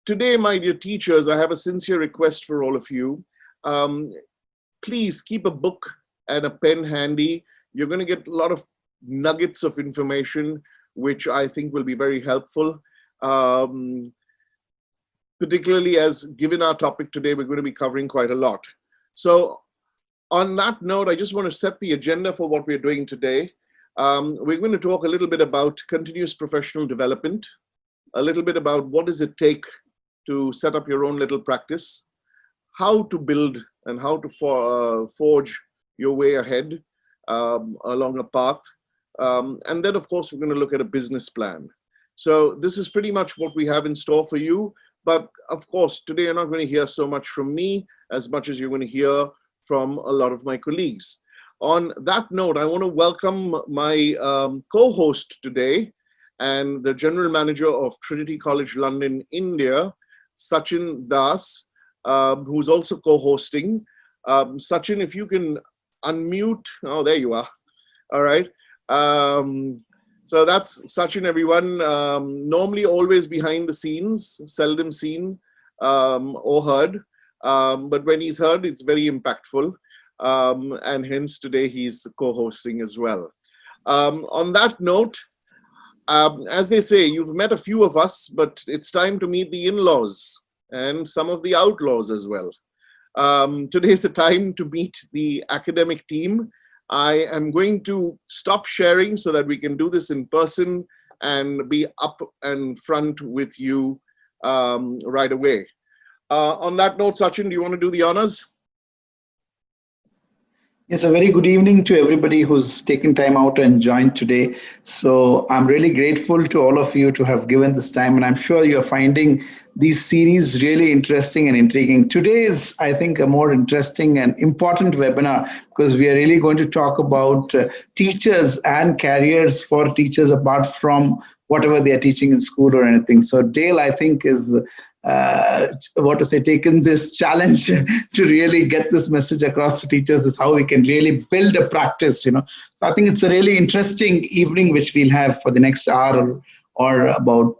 today, my dear teachers, I have a sincere request for all of you. Please keep a book and a pen handy. You're going to get a lot of nuggets of information, which I think will be very helpful. Particularly as given our topic today, we're going to be covering quite a lot. So on that note, I just want to set the agenda for what we're doing today. We're going to talk a little bit about continuous professional development, a little bit about what does it take to set up your own little practice, how to build and how to forge your way ahead along a path. And then, of course, we're going to look at a business plan. So this is pretty much what we have in store for you. But of course, today you're not going to hear so much from me as much as you're going to hear from a lot of my colleagues. On that note, I want to welcome my co-host today and the General Manager of Trinity College London, India, Sachin Das, who's also co-hosting. Sachin, if you can unmute. Oh, there you are. All right. So that's Sachin, everyone. Normally always behind the scenes, seldom seen or heard. But when he's heard, it's very impactful. And hence today he's co-hosting as well. On that note, as they say, you've met a few of us, but it's time to meet the in-laws and some of the outlaws as well. Today's the time to meet the academic team. I am going to stop sharing so that we can do this in person and be up and front with you right away. On that note, Sachin, do you want to do the honors? Yes, a very good evening to everybody who's taken time out and joined today. So I'm really grateful to all of you to have given this time, and I'm sure you're finding these series really interesting and intriguing. Today is, I think, a more interesting and important webinar because we are really going to talk about teachers and careers for teachers apart from whatever they are teaching in school or anything. So Dale, I think, is taken this challenge to really get this message across to teachers is how we can really build a practice, So I think it's a really interesting evening which we'll have for the next hour or about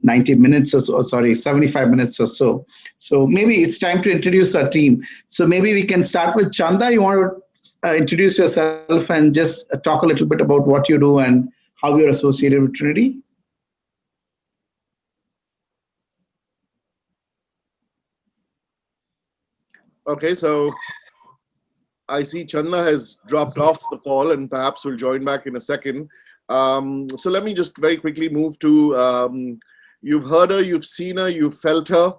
90 minutes or so, 75 minutes or so. So maybe it's time to introduce our team. So maybe we can start with Chanda. You want to introduce yourself and just talk a little bit about what you do and how you're associated with Trinity? Okay, so I see Chanda has dropped off the call and perhaps will join back in a second. So let me just very quickly move to, you've heard her, you've seen her, you've felt her.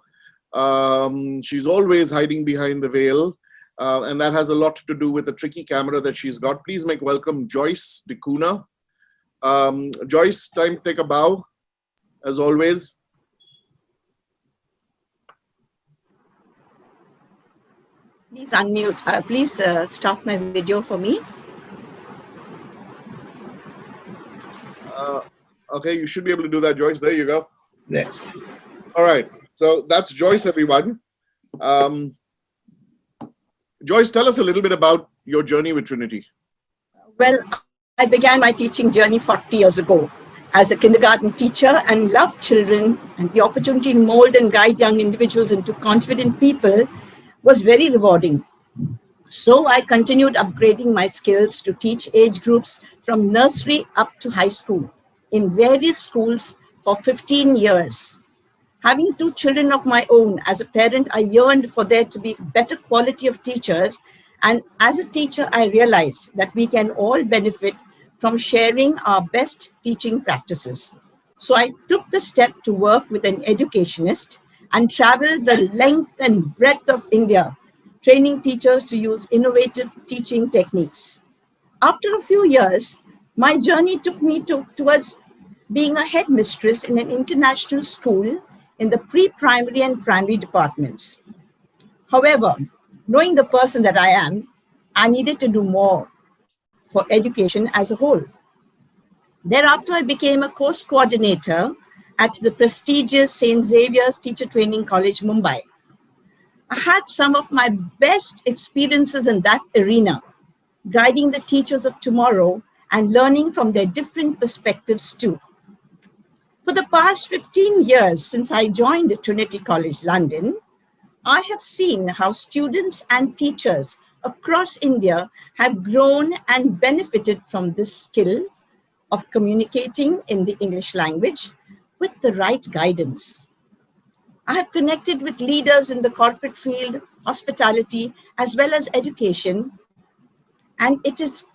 She's always hiding behind the veil. And that has a lot to do with the tricky camera that she's got. Please make welcome Joyce DeCuna. Joyce, time to take a bow, as always. Please unmute. Please stop my video for me. Okay, you should be able to do that, Joyce. There you go. Yes. All right. So that's Joyce, everyone. Joyce, tell us a little bit about your journey with Trinity. Well, I began my teaching journey 40 years ago as a kindergarten teacher and loved children, and the opportunity to mold and guide young individuals into confident people was very rewarding. So I continued upgrading my skills to teach age groups from nursery up to high school in various schools for 15 years. Having 2 children of my own, as a parent, I yearned for there to be better quality of teachers. And as a teacher, I realized that we can all benefit from sharing our best teaching practices. So I took the step to work with an educationist and traveled the length and breadth of India, training teachers to use innovative teaching techniques. After a few years, my journey took me towards being a headmistress in an international school in the pre-primary and primary departments. However, knowing the person that I am, I needed to do more for education as a whole. Thereafter, I became a course coordinator at the prestigious St. Xavier's Teacher Training College, Mumbai. I had some of my best experiences in that arena, guiding the teachers of tomorrow and learning from their different perspectives too. For the past 15 years since I joined Trinity College London, I have seen how students and teachers across India have grown and benefited from this skill of communicating in the English language with the right guidance. I have connected with leaders in the corporate field, hospitality, as well as education, and it is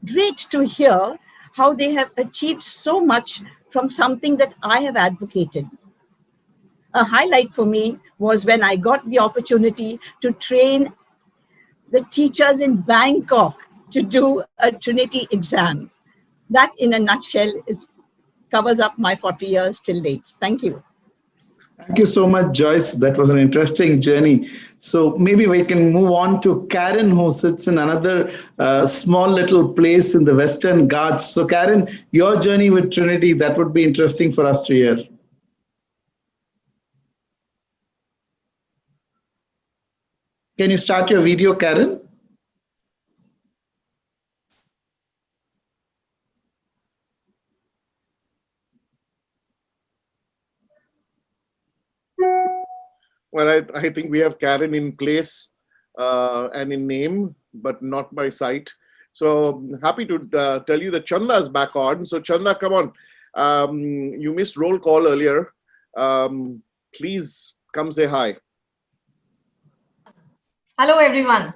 great to hear how they have achieved so much from something that I have advocated. A highlight for me was when I got the opportunity to train the teachers in Bangkok to do a Trinity exam. That, in a nutshell, covers up my 40 years till date. Thank you. Thank you so much, Joyce. That was an interesting journey. So maybe we can move on to Karen, who sits in another small little place in the Western Ghats. So Karen, your journey with Trinity, that would be interesting for us to hear. Can you start your video, Karen? Well, I think we have Karen in place and in name, but not by sight. So happy to tell you that Chanda is back on. So Chanda, come on. You missed roll call earlier. Please come say hi. Hello, everyone.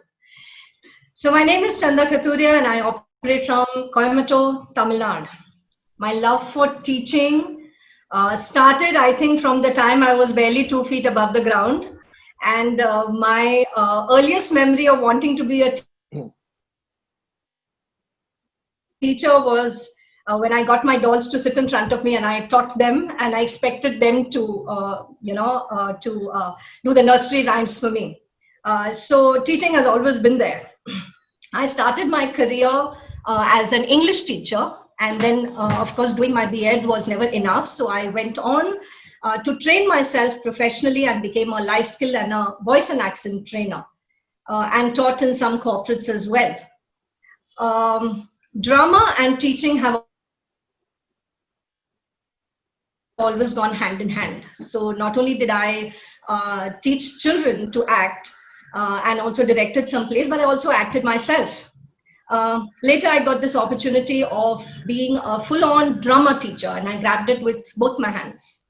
So my name is Chanda Kathuria and I operate from Coimbatore, Tamil Nadu. My love for teaching started, I think, from the time I was barely 2 feet above the ground. And my earliest memory of wanting to be a teacher was when I got my dolls to sit in front of me and I taught them and I expected them to, do the nursery rhymes for me. So teaching has always been there. I started my career as an English teacher, and then, of course, doing my B.Ed was never enough. So I went on to train myself professionally and became a life skill and a voice and accent trainer, and taught in some corporates as well. Drama and teaching have always gone hand in hand. So not only did I teach children to act and also directed some plays, but I also acted myself. Later, I got this opportunity of being a full-on drama teacher, and I grabbed it with both my hands.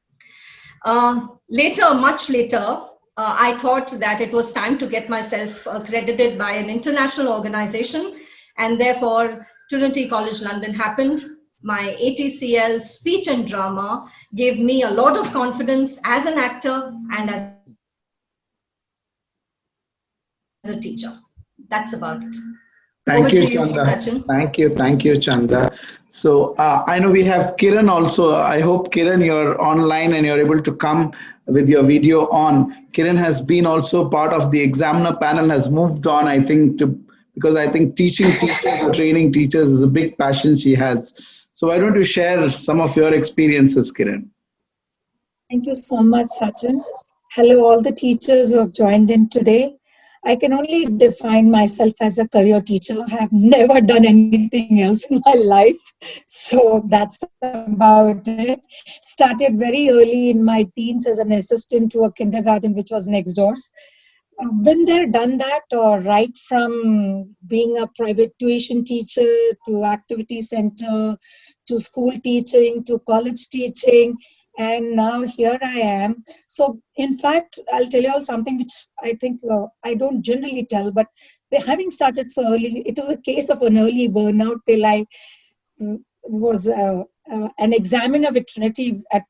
Much later, I thought that it was time to get myself accredited by an international organization, and therefore Trinity College London happened. My ATCL speech and drama gave me a lot of confidence as an actor and as a teacher. That's about it. Thank you, Chanda. Sachin. Thank you, Chanda. So I know we have Kiran also. I hope, Kiran, you're online and you're able to come with your video on. Kiran has been also part of the examiner panel, has moved on, I think, because I think teaching teachers or training teachers is a big passion she has. So why don't you share some of your experiences, Kiran? Thank you so much, Sachin. Hello, all the teachers who have joined in today. I can only define myself as a career teacher. I have never done anything else in my life. So that's about it. Started very early in my teens as an assistant to a kindergarten, which was next doors. Been there, done that, right from being a private tuition teacher to activity center, to school teaching, to college teaching. And now here I am. So in fact, I'll tell you all something which I think I don't generally tell, but having started so early, it was a case of an early burnout till I was an examiner with Trinity at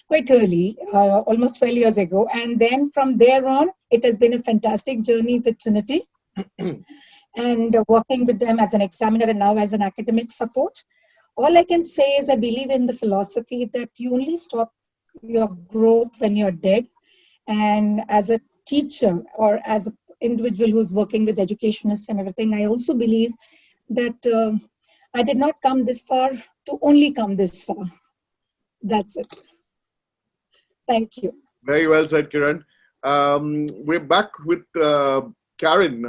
quite early, almost 12 years ago. And then from there on, it has been a fantastic journey with Trinity and working with them as an examiner and now as an academic support. All I can say is I believe in the philosophy that you only stop your growth when you're dead. And as a teacher or as an individual who's working with educationists and everything, I also believe that I did not come this far to only come this far. That's it. Thank you. Very well said, Kiran. We're back with Karen.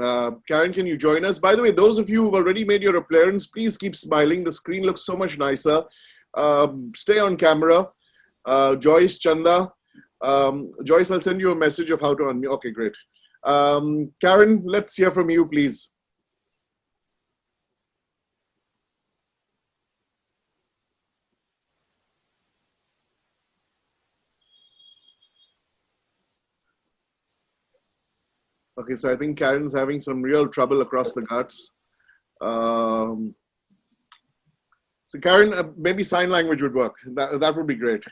Karen, can you join us? By the way, those of you who've already made your appearance, please keep smiling. The screen looks so much nicer. Stay on camera. Joyce, Chanda. Joyce, I'll send you a message of how to unmute. Okay, great. Karen, let's hear from you, please. Okay, so I think Karen's having some real trouble across the guts. So Karen, maybe sign language would work. That would be great.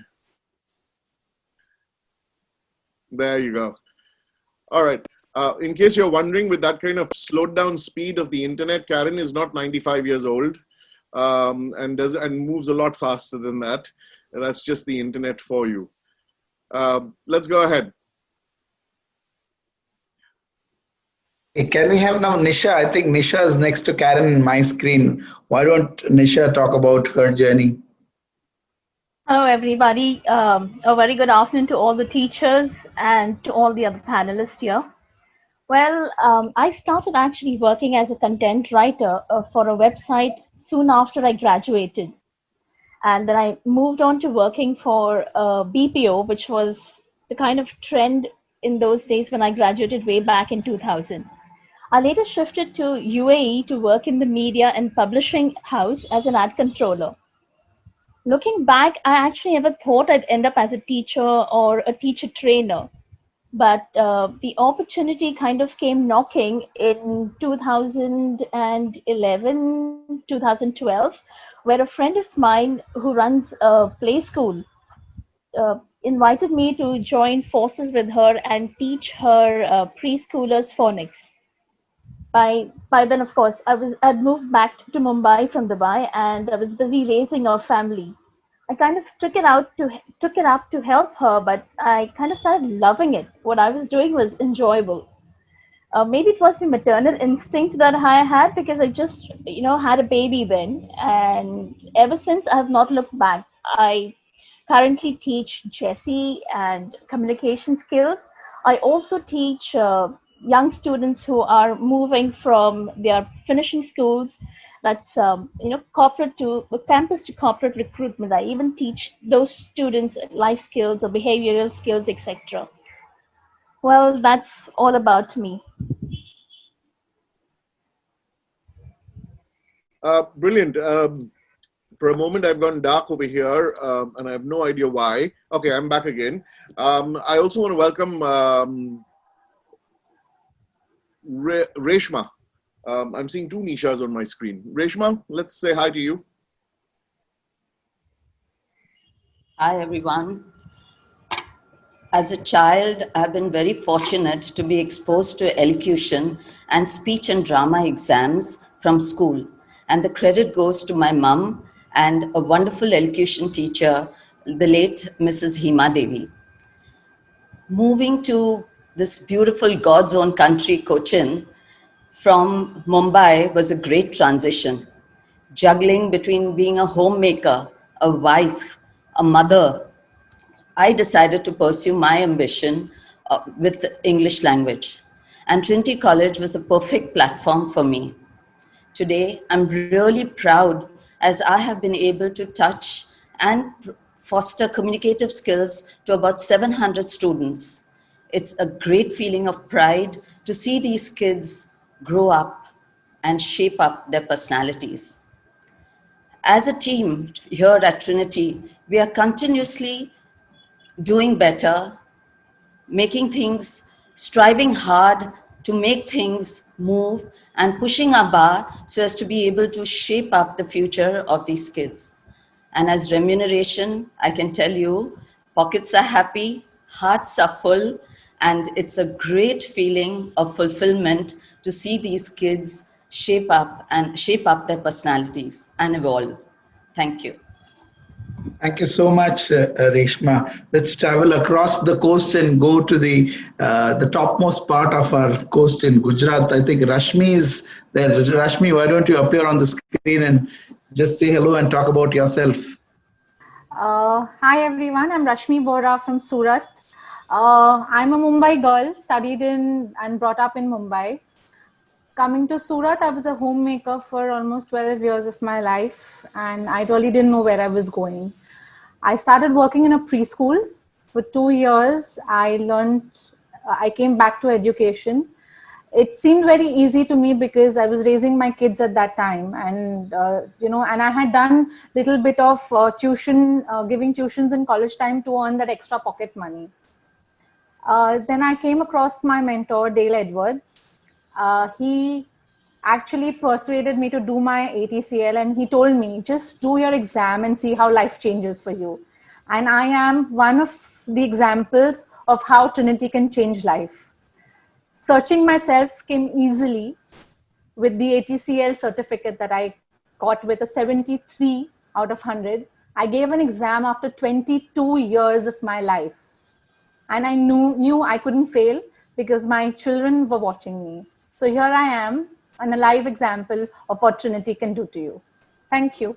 There you go. All right. In case you're wondering, with that kind of slowed down speed of the internet, Karen is not 95 years old and moves a lot faster than that. And that's just the internet for you. Let's go ahead. Can we have now Nisha? I think Nisha is next to Karen in my screen. Why don't Nisha talk about her journey? Hello, everybody. A very good afternoon to all the teachers and to all the other panelists here. Well, I started actually working as a content writer for a website soon after I graduated. And then I moved on to working for BPO, which was the kind of trend in those days when I graduated way back in 2000. I later shifted to UAE to work in the media and publishing house as an ad controller. Looking back, I actually never thought I'd end up as a teacher or a teacher trainer. But the opportunity kind of came knocking in 2011, 2012, where a friend of mine who runs a play school invited me to join forces with her and teach her preschoolers phonics. By then, of course, I'd moved back to Mumbai from Dubai, and I was busy raising our family. I kind of took it up to help her, but I kind of started loving it. What I was doing was enjoyable. Maybe it was the maternal instinct that I had, because I just had a baby then, and ever since I have not looked back. I currently teach Jessie and communication skills. I also teach young students who are moving from their finishing schools. That's corporate to campus to corporate recruitment. I even teach those students life skills or behavioral skills, etc. Well, that's all about me. Brilliant. For a moment, I've gone dark over here, and I have no idea why. Okay, I'm back again. I also want to welcome Reshma. I'm seeing two Nishas on my screen. Reshma, let's say hi to you. Hi, everyone. As a child, I've been very fortunate to be exposed to elocution and speech and drama exams from school. And the credit goes to my mum and a wonderful elocution teacher, the late Mrs. Hima Devi. Moving to this beautiful God's own country, Cochin, from Mumbai was a great transition. Juggling between being a homemaker, a wife, a mother, I decided to pursue my ambition with the English language. And Trinity College was the perfect platform for me. Today, I'm really proud as I have been able to touch and foster communicative skills to about 700 students. It's a great feeling of pride to see these kids grow up and shape up their personalities. As a team here at Trinity, we are continuously doing better, making things, striving hard to make things move and pushing our bar so as to be able to shape up the future of these kids. And as remuneration, I can tell you, pockets are happy, hearts are full, and it's a great feeling of fulfillment to see these kids shape up their personalities and evolve. Thank you. Thank you so much, Reshma. Let's travel across the coast and go to the topmost part of our coast in Gujarat. I think Rashmi is there. Rashmi, why don't you appear on the screen and just say hello and talk about yourself? Hi everyone, I'm Rashmi Bora from Surat. I'm a Mumbai girl, studied in and brought up in Mumbai. Coming to Surat, I was a homemaker for almost 12 years of my life, and I really didn't know where I was going. I started working in a preschool. For 2 years, I came back to education. It seemed very easy to me because I was raising my kids at that time, and and I had done little bit of tuition, giving tuitions in college time to earn that extra pocket money. Then I came across my mentor, Dale Edwards. He actually persuaded me to do my ATCL, and he told me, just do your exam and see how life changes for you. And I am one of the examples of how Trinity can change life. Searching myself came easily with the ATCL certificate that I got with a 73 out of 100. I gave an exam after 22 years of my life. And I knew I couldn't fail because my children were watching me. So here I am, an alive example of what Trinity can do to you. Thank you.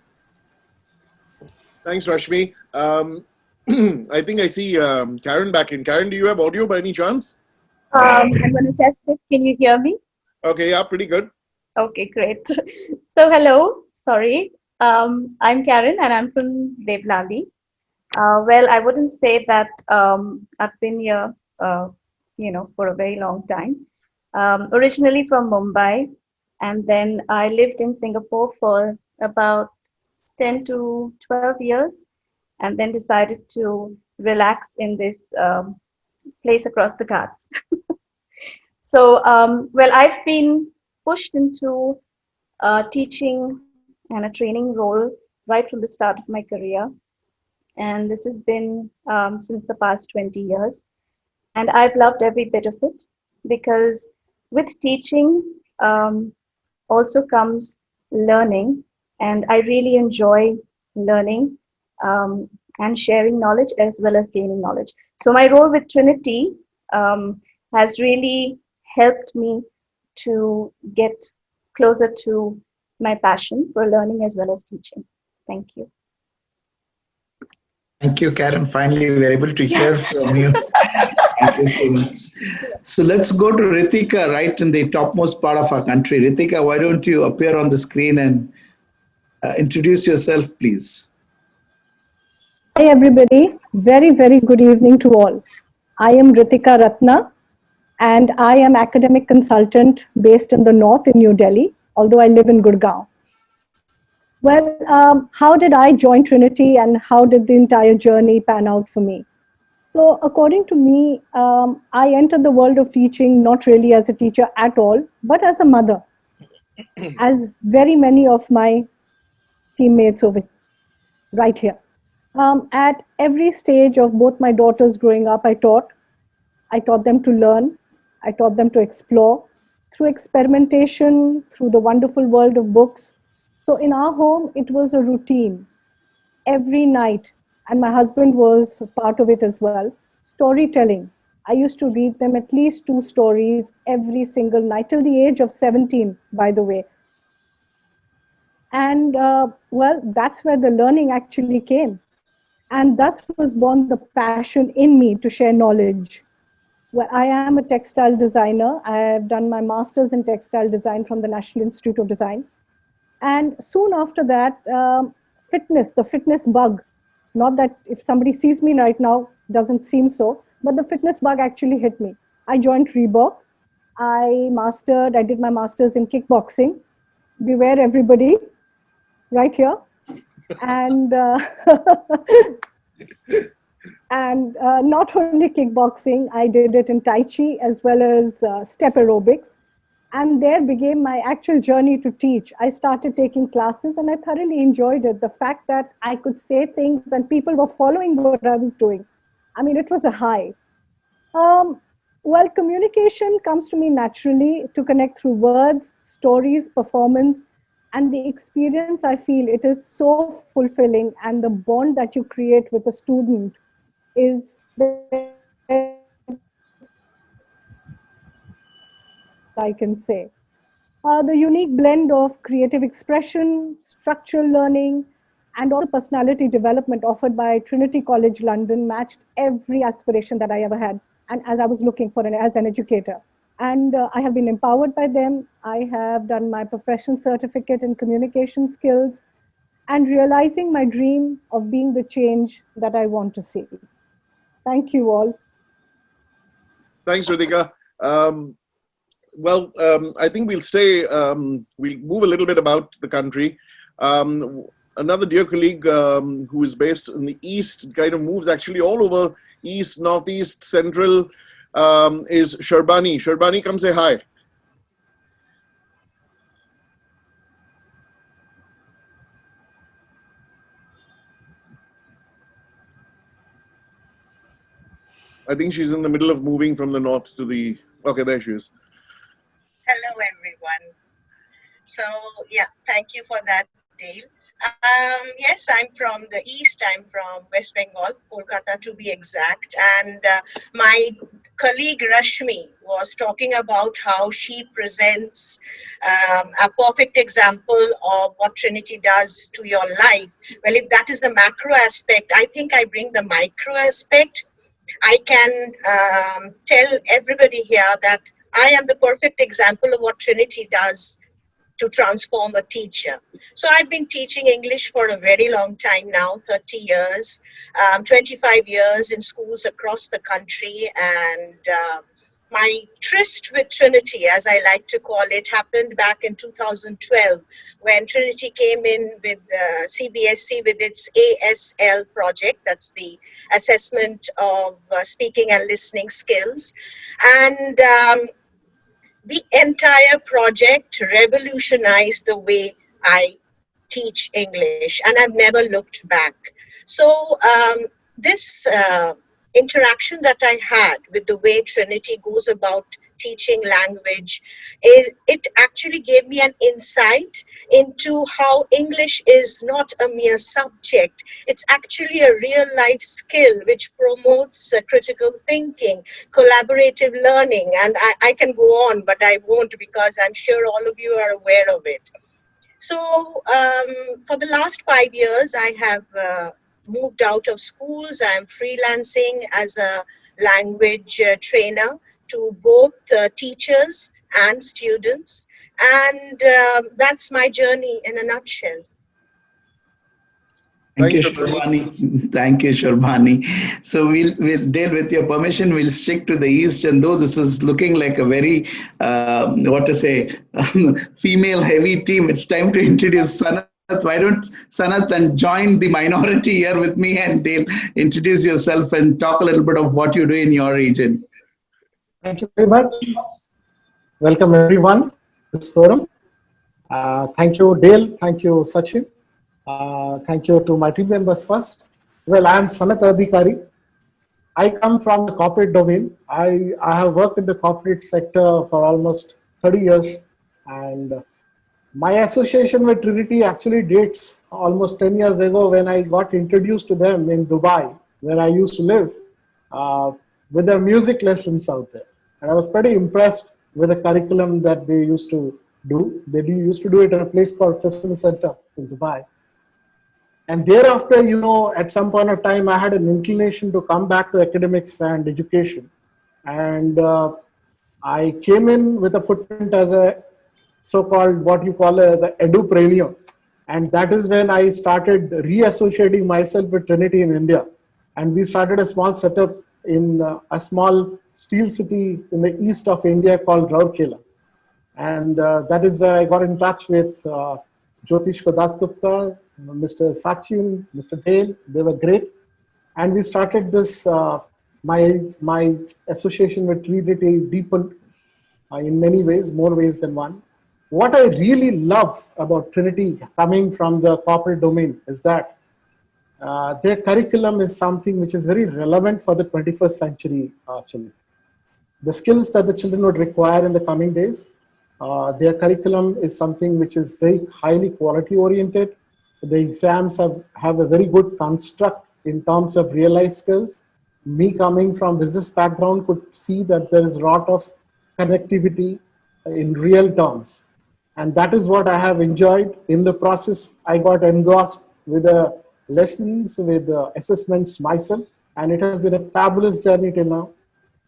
Thanks, Rashmi. I think I see Karen back in. Karen, do you have audio by any chance? I'm going to test it. Can you hear me? Okay, yeah, pretty good. Okay, great. So hello, sorry. I'm Karen and I'm from Devlali. Well, I wouldn't say that I've been here, for a very long time. Originally from Mumbai, and then I lived in Singapore for about 10 to 12 years, and then decided to relax in this place across the Ghats. So, well, I've been pushed into teaching and a training role right from the start of my career. And this has been since the past 20 years. And I've loved every bit of it because with teaching also comes learning. And I really enjoy learning and sharing knowledge as well as gaining knowledge. So my role with Trinity has really helped me to get closer to my passion for learning as well as teaching. Thank you. Thank you, Karen. Finally, we're able to hear from you. Thank you so much. So let's go to Ritika, right in the topmost part of our country. Ritika, why don't you appear on the screen and introduce yourself, please? Hi, everybody. Very, very good evening to all. I am Ritika Ratna, and I am academic consultant based in the north in New Delhi, although I live in Gurgaon. Well, how did I join Trinity and how did the entire journey pan out for me? So according to me, I entered the world of teaching not really as a teacher at all, but as a mother, as very many of my teammates over right here. At every stage of both my daughters growing up, I taught them to learn. I taught them to explore through experimentation, through the wonderful world of books. So in our home, it was a routine every night, and my husband was part of it as well. Storytelling. I used to read them at least 2 stories every single night till the age of 17, by the way. And well, that's where the learning actually came. And thus was born the passion in me to share knowledge. Well, I am a textile designer. I have done my master's in textile design from the National Institute of Design. And soon after that, the fitness bug, not that if somebody sees me right now, doesn't seem so, but the fitness bug actually hit me. I joined Reebok. I did my master's in kickboxing. Beware everybody, right here. And not only kickboxing, I did it in Tai Chi as well as step aerobics. And there began my actual journey to teach. I started taking classes and I thoroughly enjoyed it. The fact that I could say things and people were following what I was doing. I mean, it was a high. Well, communication comes to me naturally to connect through words, stories, performance, and the experience. I feel it is so fulfilling, and the bond that you create with a student is I can say. The unique blend of creative expression, structural learning, and also personality development offered by Trinity College London matched every aspiration that I ever had, and as I was looking for as an educator. And I have been empowered by them. I have done my professional certificate in communication skills. and realizing my dream of being the change that I want to see. Thank you all. Thanks, Ritika. I think we'll move a little bit about the country. Another dear colleague who is based in the East, kind of moves actually all over East, Northeast, Central, is Sharbani. Sharbani, come say hi. I think she's in the middle of moving from the north to the... Okay, there she is. Hello, everyone. So, yeah, thank you for that, Dale. Yes, I'm from the East. I'm from West Bengal, Kolkata to be exact. And my colleague Rashmi was talking about how she presents a perfect example of what Trinity does to your life. Well, if that is the macro aspect, I think I bring the micro aspect. I can tell everybody here that I am the perfect example of what Trinity does to transform a teacher. So I've been teaching English for a very long time now, 30 years, 25 years in schools across the country. And my tryst with Trinity, as I like to call it, happened back in 2012 when Trinity came in with CBSE with its ASL project. That's the assessment of speaking and listening skills. And the entire project revolutionized the way I teach English, and I've never looked back. So this interaction that I had with the way Trinity goes about teaching language, it actually gave me an insight into how English is not a mere subject. It's actually a real life skill which promotes critical thinking, collaborative learning, and I can go on, but I won't because I'm sure all of you are aware of it. So for the last 5 years, I have moved out of schools. I'm freelancing as a language trainer to both teachers and students. And that's my journey in a nutshell. Thank you, Sharbani. Thank you, Sharbani. So we'll Dale, with your permission, we'll stick to the East. And though this is looking like a very, female-heavy team, it's time to introduce Sanat. Why don't Sanat and join the minority here with me, and Dale, introduce yourself and talk a little bit of what you do in your region. Thank you very much. Welcome everyone to this forum. Thank you, Dale. Thank you, Sachin. Thank you to my team members first. Well, I am Sanat Adhikari. I come from the corporate domain. I have worked in the corporate sector for almost 30 years, and my association with Trinity actually dates almost 10 years ago when I got introduced to them in Dubai, where I used to live, with their music lessons out there. And I was pretty impressed with the curriculum that they used to do. They used to do it at a place called Festival Center in Dubai. And thereafter, at some point of time, I had an inclination to come back to academics and education. And I came in with a footprint as a so-called, what you call as an edupreneur. And that is when I started reassociating myself with Trinity in India. And we started a small setup in a small steel city in the east of India called Rourkela. And that is where I got in touch with Jyotish Dasgupta, Mr. Sachin, Mr. Dale. They were great. And we started this, my association with Trinity deepened in many ways, more ways than one. What I really love about Trinity coming from the corporate domain is that their curriculum is something which is very relevant for the 21st century children. The skills that the children would require in the coming days, their curriculum is something which is very highly quality oriented. The exams have a very good construct in terms of real life skills. Me coming from business background could see that there is a lot of connectivity in real terms. And that is what I have enjoyed. In the process, I got engrossed with the lessons, with the assessments myself. And it has been a fabulous journey till now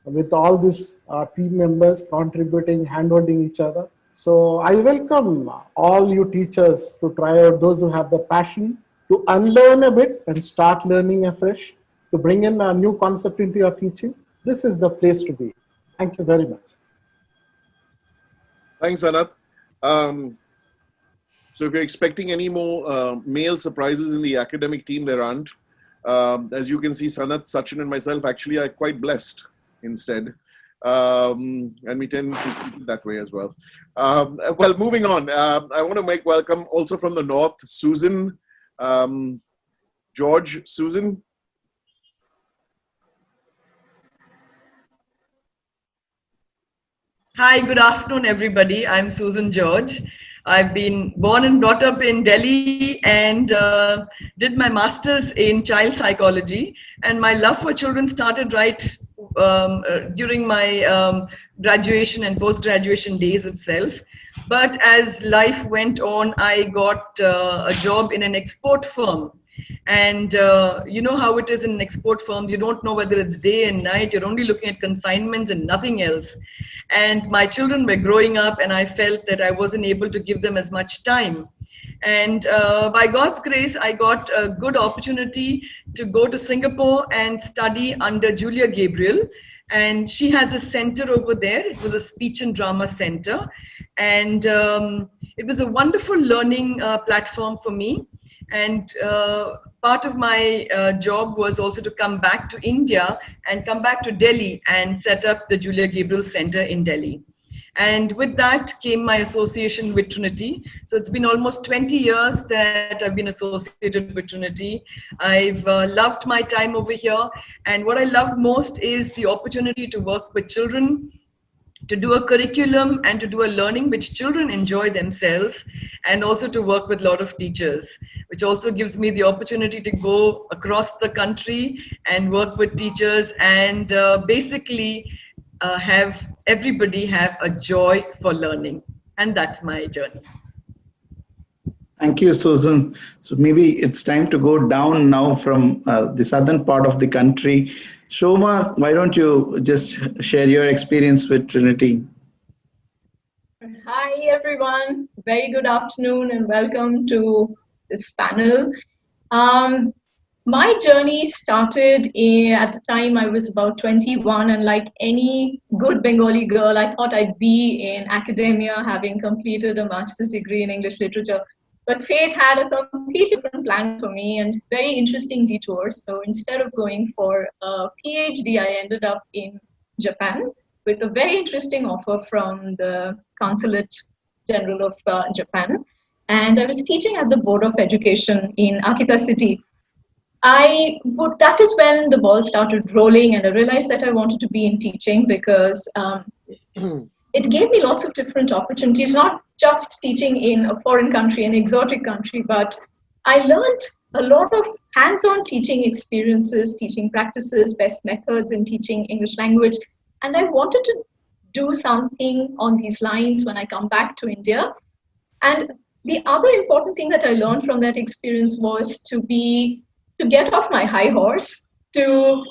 with all these team members contributing, handholding each other. So I welcome all you teachers to try out, those who have the passion to unlearn a bit and start learning afresh, to bring in a new concept into your teaching. This is the place to be. Thank you very much. Thanks, Anat. So if you're expecting any more male surprises in the academic team, there aren't. As you can see, Sanat, Sachin and myself actually are quite blessed instead. And we tend to keep it that way as well. Well, moving on, I want to make welcome also from the north, Susan, George, Susan. Hi, good afternoon, everybody. I'm Susan George. I've been born and brought up in Delhi and did my master's in child psychology. And my love for children started right during my graduation and post-graduation days itself. But as life went on, I got a job in an export firm. And you know how it is in export firms, you don't know whether it's day and night, you're only looking at consignments and nothing else. And my children were growing up and I felt that I wasn't able to give them as much time. And by God's grace, I got a good opportunity to go to Singapore and study under Julia Gabriel. And she has a center over there. It was a speech and drama center. And it was a wonderful learning platform for me. And part of my job was also to come back to India and come back to Delhi and set up the Julia Gabriel Center in Delhi. And with that came my association with Trinity. So it's been almost 20 years that I've been associated with Trinity. I've loved my time over here. And what I love most is the opportunity to work with children, to do a curriculum and to do a learning which children enjoy themselves, and also to work with a lot of teachers, which also gives me the opportunity to go across the country and work with teachers and basically have everybody have a joy for learning. And that's my journey. Thank you, Susan. So maybe it's time to go down now from the southern part of the country. Shoma, why don't you just share your experience with Trinity? Hi, everyone. Very good afternoon and welcome to this panel. My journey started at the time I was about 21, and like any good Bengali girl, I thought I'd be in academia, having completed a master's degree in English literature. But fate had a completely different plan for me and very interesting detours. So instead of going for a PhD, I ended up in Japan with a very interesting offer from the Consulate General of Japan. And I was teaching at the Board of Education in Akita City. That is when the ball started rolling, and I realized that I wanted to be in teaching because it gave me lots of different opportunities, not just teaching in a foreign country, an exotic country, but I learned a lot of hands-on teaching experiences, teaching practices, best methods in teaching English language. And I wanted to do something on these lines when I come back to India. And the other important thing that I learned from that experience was to get off my high horse, to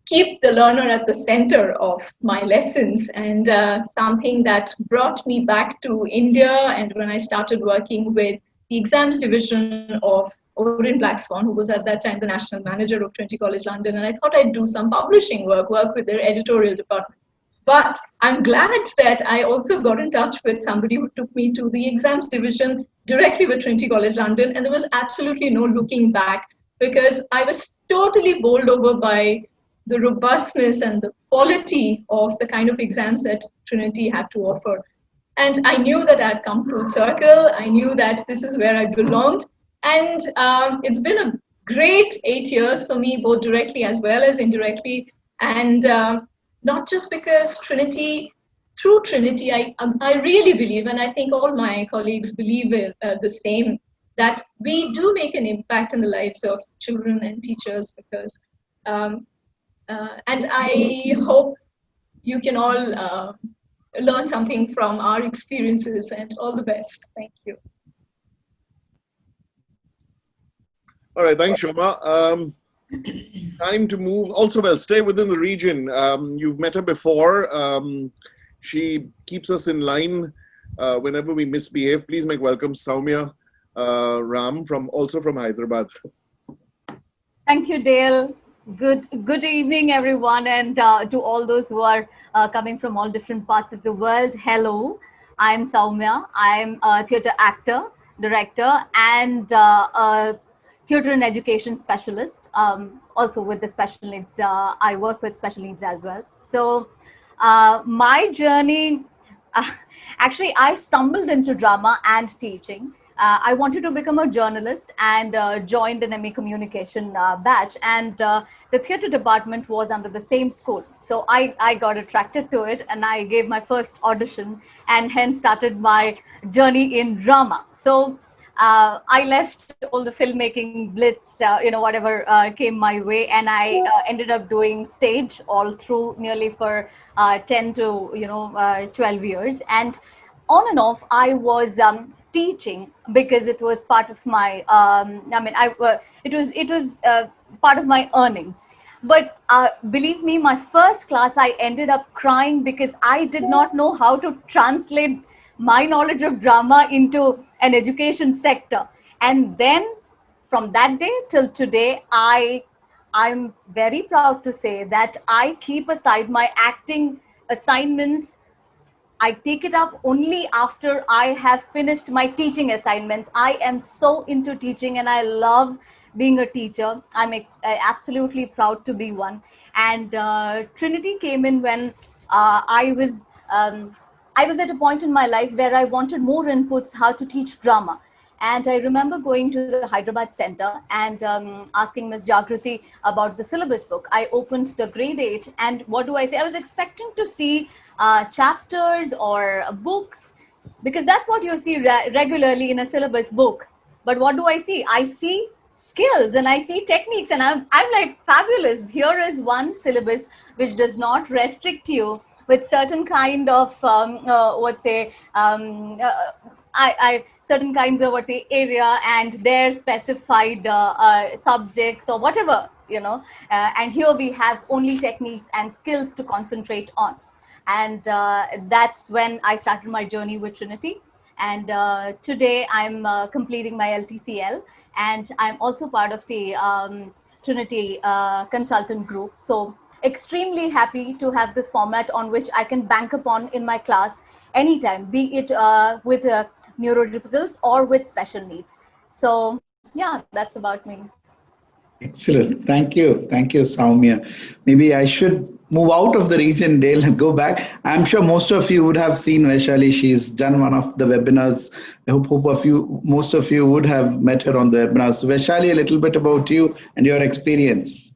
keep the learner at the center of my lessons, and something that brought me back to India. And when I started working with the exams division of Orin Blackswan, who was at that time the national manager of Trinity College London, and I thought I'd do some publishing work with their editorial department. But I'm glad that I also got in touch with somebody who took me to the exams division directly with Trinity College London, and there was absolutely no looking back, because I was totally bowled over by the robustness and the quality of the kind of exams that Trinity had to offer. And I knew that I'd come full circle. I knew that this is where I belonged. And it's been a great 8 years for me, both directly as well as indirectly. And not just because through Trinity, I really believe, and I think all my colleagues believe the same, that we do make an impact in the lives of children and teachers, because and I hope you can all learn something from our experiences, and all the best. Thank you. All right, thanks, Shoma. Time to move. Also, well, stay within the region. You've met her before. She keeps us in line whenever we misbehave, please make welcome Soumya Ram, also from Hyderabad. Thank you, Dale. Good evening, everyone, and to all those who are coming from all different parts of the world. Hello, I'm Soumya. I'm a theatre actor, director, and a theatre and education specialist. Also with the special needs, I work with special needs as well. So my journey, uh, actually, I stumbled into drama and teaching. I wanted to become a journalist and joined an MA communication batch. And the theatre department was under the same school. So I got attracted to it and I gave my first audition and hence started my journey in drama. So I left all the filmmaking blitz, whatever came my way, and I ended up doing stage all through nearly for 10 to 12 years. And on and off, I was teaching because it was part of my. It was part of my earnings. But believe me, my first class, I ended up crying because I did not know how to translate my knowledge of drama into an education sector. And then from that day till today, I'm very proud to say that I keep aside my acting assignments. I take it up only after I have finished my teaching assignments. I am so into teaching and I love being a teacher. I'm absolutely proud to be one. And Trinity came in when I was at a point in my life where I wanted more inputs how to teach drama. And I remember going to the Hyderabad Center and asking Ms. Jagrati about the syllabus book. I opened the grade 8 and what do I say? I was expecting to see chapters or books because that's what you see regularly in a syllabus book. But what do I see? I see skills and I see techniques and I'm like, fabulous. Here is one syllabus which does not restrict you with certain kind of certain kinds of area and their specified subjects or whatever, and here we have only techniques and skills to concentrate on. And that's when I started my journey with Trinity. And today I'm completing my LTCL and I'm also part of the Trinity consultant group. So extremely happy to have this format on which I can bank upon in my class anytime, be it with neurotypicals or with special needs. So yeah, that's about me. Excellent. Thank you. Thank you, Soumya. Maybe I should move out of the region, Dale, and go back. I'm sure most of you would have seen Vaishali. She's done one of the webinars. I hope most of you would have met her on the webinar. So Vaishali, a little bit about you and your experience.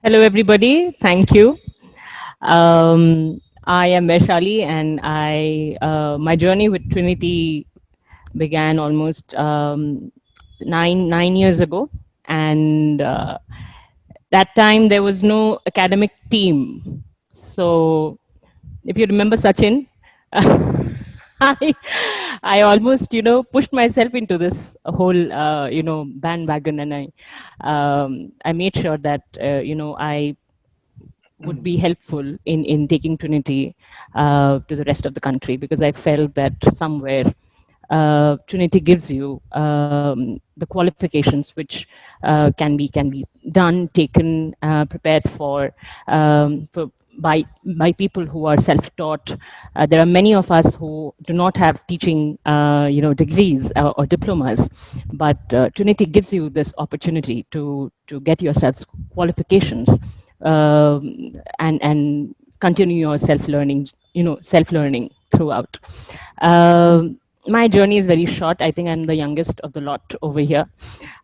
Hello, everybody. Thank you. I am Vaishali, and my journey with Trinity began almost 9 years ago. And that time there was no academic team. So if you remember Sachin, I almost, pushed myself into this whole, bandwagon, and I made sure that, I would be helpful in taking Trinity to the rest of the country, because I felt that somewhere Trinity gives you the qualifications which can be done, taken, prepared for by people who are self-taught. There are many of us who do not have teaching degrees or diplomas, but Trinity gives you this opportunity to get yourselves qualifications and continue your self-learning throughout. My journey is very short. I think I'm the youngest of the lot over here.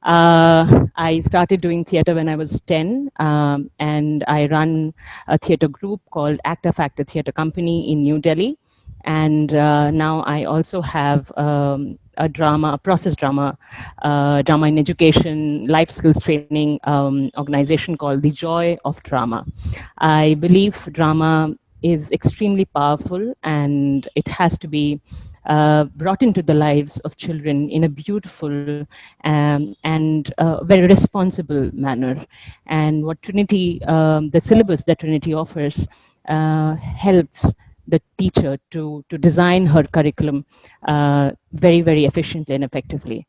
I started doing theater when I was 10, and I run a theater group called Actor Factor Theater Company in New Delhi. And now I also have a process drama in education, life skills training organization called The Joy of Drama. I believe drama is extremely powerful, and it has to be brought into the lives of children in a beautiful and very responsible manner. And what Trinity, the syllabus that Trinity offers, helps the teacher to design her curriculum very, very efficiently and effectively.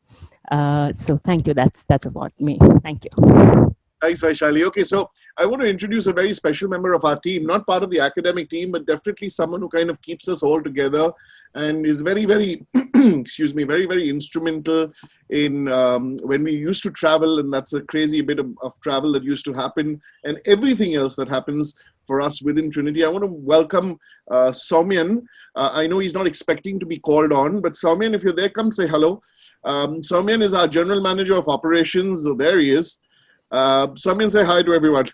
So thank you. That's about me. Thank you. Thanks, Vaishali. Okay, so I want to introduce a very special member of our team, not part of the academic team, but definitely someone who kind of keeps us all together and is very, very, excuse me, very, very instrumental in when we used to travel, and that's a crazy bit of travel that used to happen, and everything else that happens for us within Trinity. I want to welcome Soumyan. I know he's not expecting to be called on, but Soumyan, if you're there, come say hello. Soumyan is our General Manager of Operations. So there he is. Soumyan, say hi to everyone.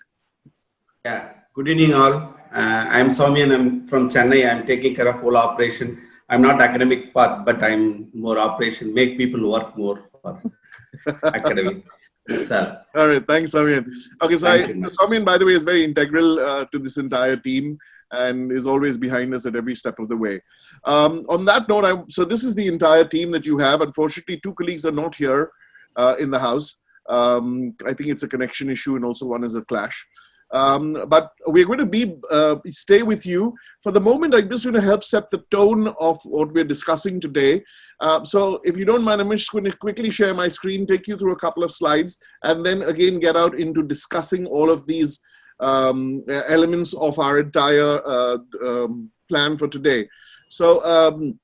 Yeah, good evening all. I'm Soumyan. I'm from Chennai. I'm taking care of whole operation. I'm not academic part, but I'm more operation, make people work more for academic. So, all right, thanks, Soumyan. Okay, so Soumyan, by the way, is very integral to this entire team and is always behind us at every step of the way. On that note, so this is the entire team that you have. Unfortunately, two colleagues are not here in the house. I think it's a connection issue, and also one is a clash. But we're going to stay with you. For the moment, I'm just going to help set the tone of what we're discussing today. So if you don't mind, I'm just going to quickly share my screen, take you through a couple of slides, and then again get out into discussing all of these elements of our entire plan for today. So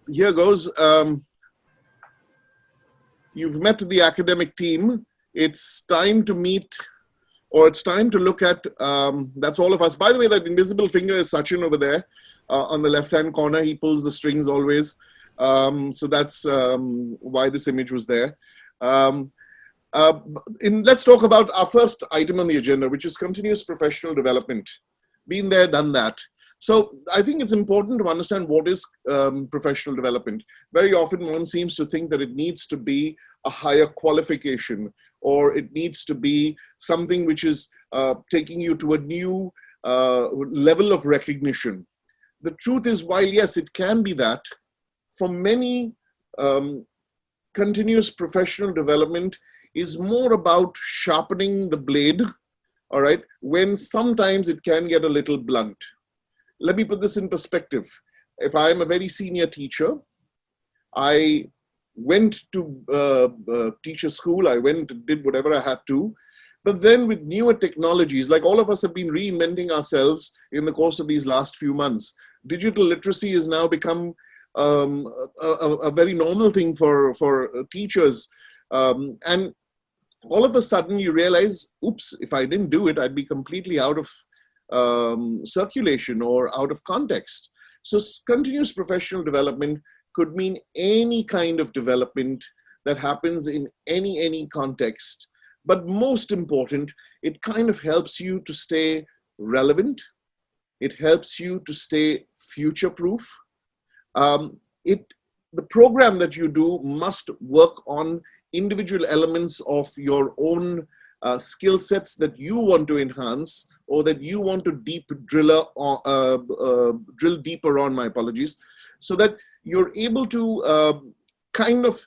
here goes. You've met the academic team. It's time to meet, or it's time to look at, that's all of us. By the way, that invisible finger is Sachin over there on the left-hand corner. He pulls the strings always. So that's why this image was there. Let's talk about our first item on the agenda, which is continuous professional development. Been there, done that. So I think it's important to understand what is professional development. Very often one seems to think that it needs to be a higher qualification, or it needs to be something which is taking you to a new level of recognition. The truth is, while yes, it can be that, for many, continuous professional development is more about sharpening the blade, all right, when sometimes it can get a little blunt. Let me put this in perspective. If I'm a very senior teacher, I went to teacher school, I went and did whatever I had to, but then with newer technologies, like all of us have been reinventing ourselves in the course of these last few months. Digital literacy has now become a very normal thing for teachers. And all of a sudden you realize, oops, if I didn't do it, I'd be completely out of circulation or out of context. So continuous professional development could mean any kind of development that happens in any context. But most important, it kind of helps you to stay relevant. It helps you to stay future-proof. The program that you do must work on individual elements of your own skill sets that you want to enhance, or that you want to drill deeper on, my apologies, so that you're able to kind of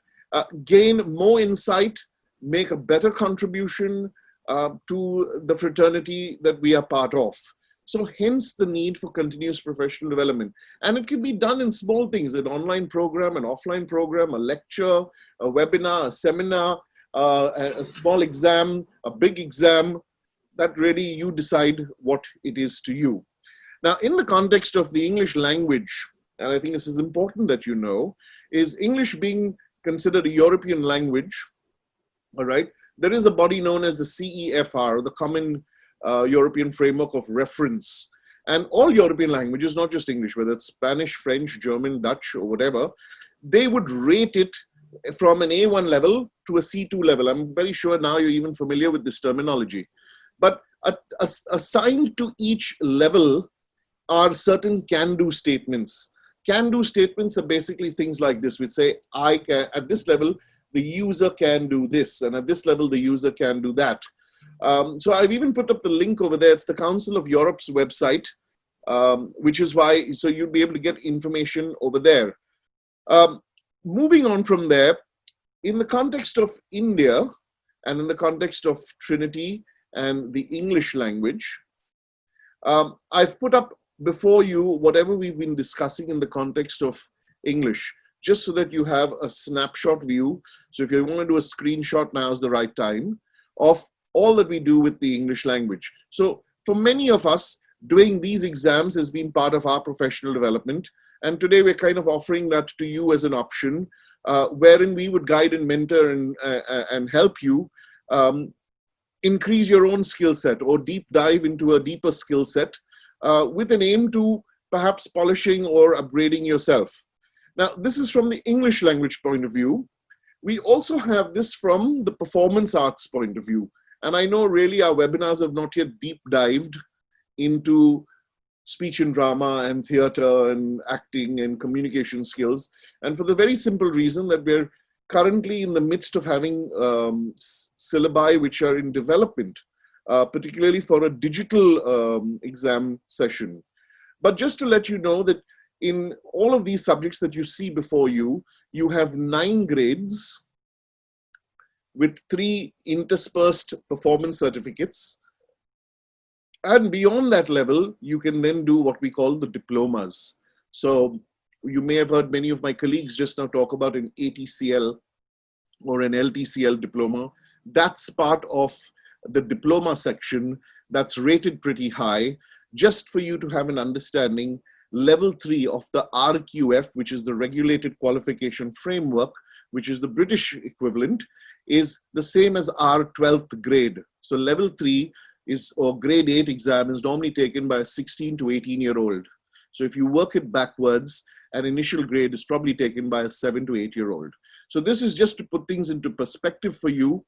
gain more insight, make a better contribution to the fraternity that we are part of. So hence the need for continuous professional development. And it can be done in small things, an online program, an offline program, a lecture, a webinar, a seminar, a small exam, a big exam, that really you decide what it is to you. Now, in the context of the English language, and I think this is important that you know, is English being considered a European language, all right? There is a body known as the CEFR, the Common European Framework of Reference. And all European languages, not just English, whether it's Spanish, French, German, Dutch, or whatever, they would rate it from an A1 level to a C2 level. I'm very sure now you're even familiar with this terminology. But assigned to each level are certain can-do statements. Can-do statements are basically things like this, which say, I can, at this level, the user can do this, and at this level, the user can do that. So I've even put up the link over there. It's the Council of Europe's website, which is why, so you'll be able to get information over there. Moving on from there, in the context of India, and in the context of Trinity and the English language, I've put up before you whatever we've been discussing in the context of English, just so that you have a snapshot view. So if you want to do a screenshot, now is the right time of all that we do with the English language. So for many of us, doing these exams has been part of our professional development. And today we're kind of offering that to you as an option, wherein we would guide and mentor and help you increase your own skill set or deep dive into a deeper skill set with an aim to perhaps polishing or upgrading yourself. Now, this is from the English language point of view. We also have this from the performance arts point of view. And I know really our webinars have not yet deep dived into speech and drama and theater and acting and communication skills. And for the very simple reason that we're currently in the midst of having syllabi which are in development, particularly for a digital exam session. But just to let you know that in all of these subjects that you see before you, you have 9 grades with 3 interspersed performance certificates. And beyond that level, you can then do what we call the diplomas. So you may have heard many of my colleagues just now talk about an ATCL or an LTCL diploma. That's part of the diploma section that's rated pretty high, just for you to have an understanding. Level 3 of the RQF, which is the Regulated Qualification Framework, which is the British equivalent, is the same as our 12th grade. So level 3 is, or grade 8 exam is normally taken by a 16 to 18-year-old. So if you work it backwards, an initial grade is probably taken by a 7 to 8-year-old. So this is just to put things into perspective for you.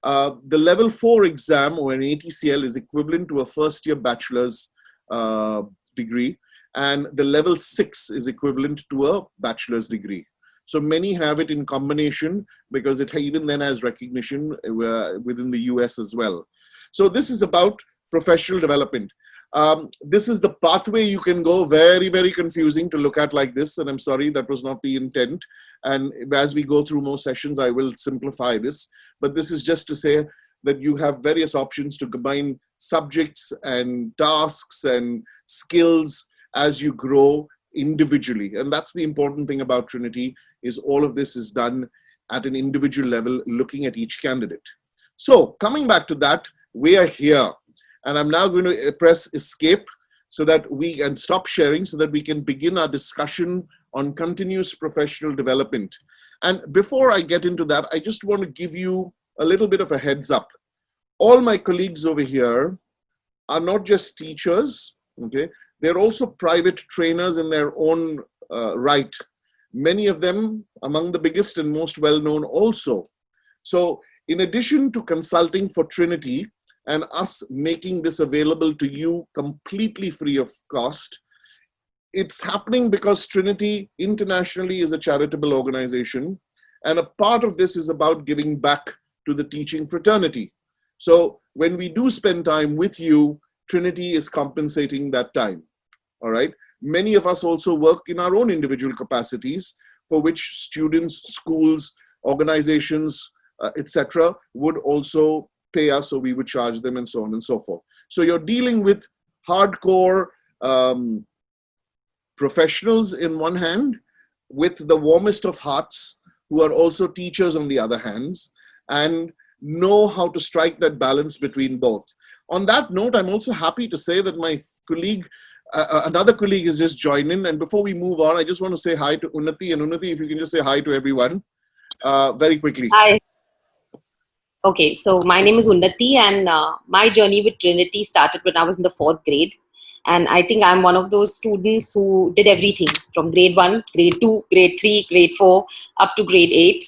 The level 4 exam, or an ATCL, is equivalent to a first-year bachelor's degree. And the level 6 is equivalent to a bachelor's degree. So many have it in combination because it even then has recognition within the US as well. So this is about professional development. This is the pathway you can go. Very, very confusing to look at like this. And I'm sorry, that was not the intent. And as we go through more sessions, I will simplify this. But this is just to say that you have various options to combine subjects and tasks and skills as you grow individually. And that's the important thing about Trinity, is all of this is done at an individual level, looking at each candidate. So coming back to that, we are here. And I'm now going to press escape so that we can stop sharing, so that we can begin our discussion on continuous professional development. And before I get into that, I just want to give you a little bit of a heads up. All my colleagues over here are not just teachers, okay? They're also private trainers in their own right. Many of them among the biggest and most well-known also. So in addition to consulting for Trinity and us making this available to you completely free of cost, it's happening because Trinity internationally is a charitable organization. And a part of this is about giving back to the teaching fraternity. So when we do spend time with you, Trinity is compensating that time. All right. Many of us also work in our own individual capacities, for which students, schools, organizations, etc., would also pay us, or we would charge them, and so on and so forth. So you're dealing with hardcore professionals in one hand, with the warmest of hearts, who are also teachers on the other hands, and know how to strike that balance between both. On that note, I'm also happy to say that my colleague, another colleague has just joined in. And before we move on, I just want to say hi to Unnati. And Unnati, if you can just say hi to everyone very quickly. Hi. Okay, so my name is Unnati, and my journey with Trinity started when I was in the 4th grade. And I think I'm one of those students who did everything from grade 1, grade 2, grade 3, grade 4, up to grade 8.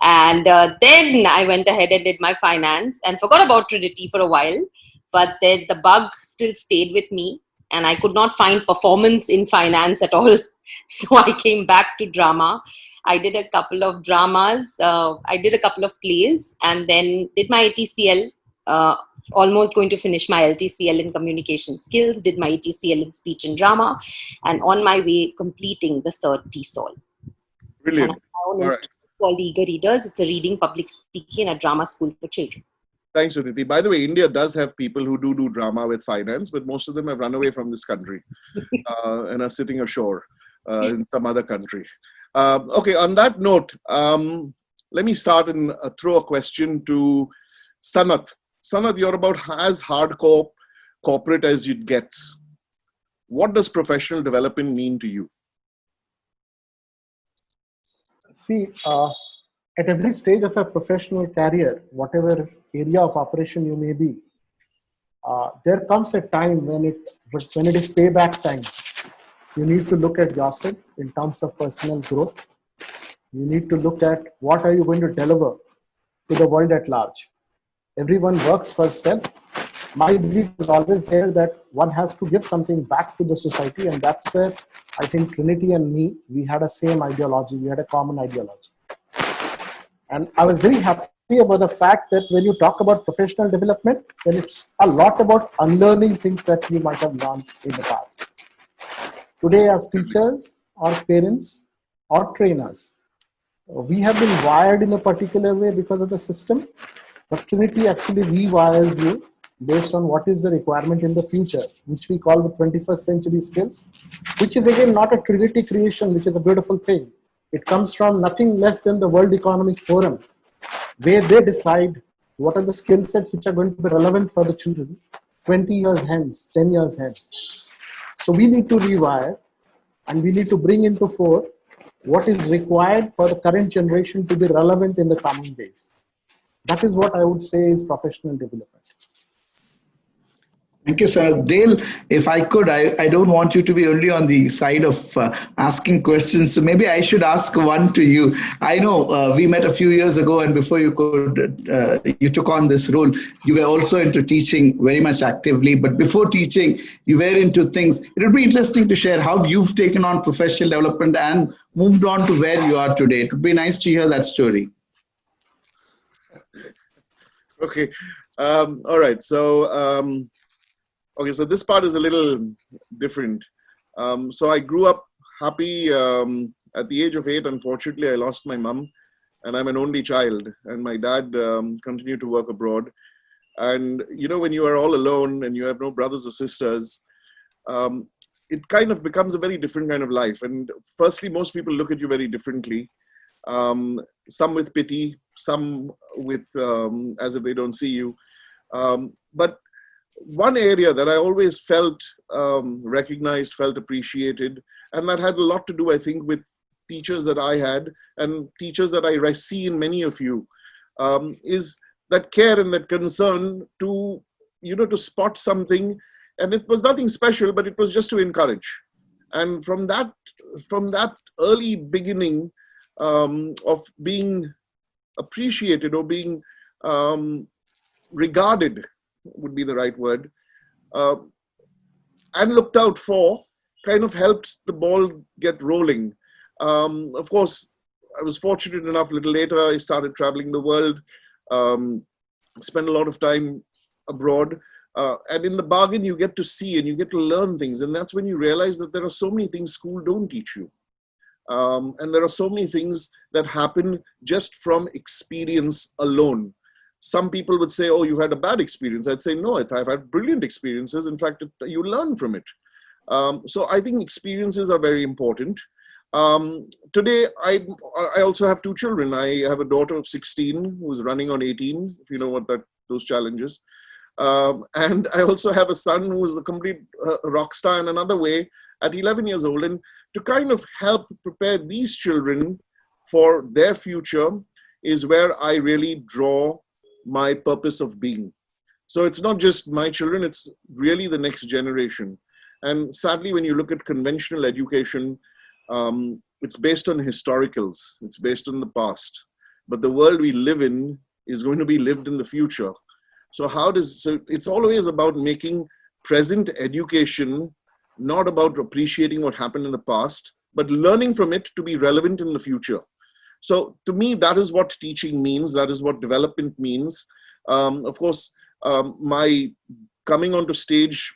And then I went ahead and did my finance and forgot about Trinity for a while. But then the bug still stayed with me, and I could not find performance in finance at all. So I came back to drama. I did a couple of dramas, I did a couple of plays, and then did my ATCL, almost going to finish my LTCL in communication skills, did my ATCL in speech and drama, and on my way completing the Cert TESOL. Brilliant. And I have my own institute called the Eager Readers. It's a reading, public speaking, and a drama school for children. Thanks, Unity. By the way, India does have people who do drama with finance, but most of them have run away from this country and are sitting ashore in some other country. Okay, on that note, let me start and throw a question to Sanat. Sanat, you're about as hardcore corporate as it gets. What does professional development mean to you? See, at every stage of a professional career, whatever area of operation you may be, there comes a time when it is payback time. You need to look at yourself in terms of personal growth. You need to look at what are you going to deliver to the world at large. Everyone works for self. My belief is always there that one has to give something back to the society, and that's where I think Trinity and me, we had a same ideology, we had a common ideology. And I was very happy about the fact that when you talk about professional development, then it's a lot about unlearning things that you might have learned in the past. Today, as teachers or parents or trainers, we have been wired in a particular way because of the system, but Trinity actually rewires you based on what is the requirement in the future, which we call the 21st century skills, which is again not a Trinity creation, which is a beautiful thing. It comes from nothing less than the World Economic Forum, where they decide what are the skill sets which are going to be relevant for the children 20 years hence, 10 years hence. So we need to rewire and we need to bring into fore what is required for the current generation to be relevant in the coming days. That is what I would say is professional development. Thank you, sir. Dale, if I could, I don't want you to be only on the side of asking questions. So maybe I should ask one to you. I know we met a few years ago, and before you took on this role, you were also into teaching very much actively. But before teaching, you were into things. It would be interesting to share how you've taken on professional development and moved on to where you are today. It would be nice to hear that story. Okay. All right. So, okay, so this part is a little different. So I grew up happy. At the age of 8, unfortunately, I lost my mom, and I'm an only child. And my dad continued to work abroad. And, you know, when you are all alone and you have no brothers or sisters, it kind of becomes a very different kind of life. And firstly, most people look at you very differently. Some with pity, some with as if they don't see you. But one area that I always felt recognized, felt appreciated, and that had a lot to do, I think, with teachers that I had and teachers that I see in many of you, is that care and that concern to, you know, to spot something. And it was nothing special, but it was just to encourage. And from that early beginning of being appreciated or being regarded, would be the right word, and looked out for, kind of helped the ball get rolling. Of course, I was fortunate enough, a little later, I started traveling the world, spent a lot of time abroad, and in the bargain, you get to see and you get to learn things. And that's when you realize that there are so many things school don't teach you. And there are so many things that happen just from experience alone. Some people would say, oh, you had a bad experience. I'd say, no, I've had brilliant experiences. In fact, you learn from it. So I think experiences are very important. Today, I also have 2 children. I have a daughter of 16 who's running on 18, if you know what those challenges. And I also have a son who is a complete rock star in another way at 11 years old. And to kind of help prepare these children for their future is where I really draw my purpose of being. So it's not just my children, it's really the next generation. And sadly, when you look at conventional education, it's based on historicals, it's based on the past. But the world we live in is going to be lived in the future. So it's always about making present education not about appreciating what happened in the past, but learning from it to be relevant in the future. So to me, that is what teaching means. That is what development means. Of course, my coming onto stage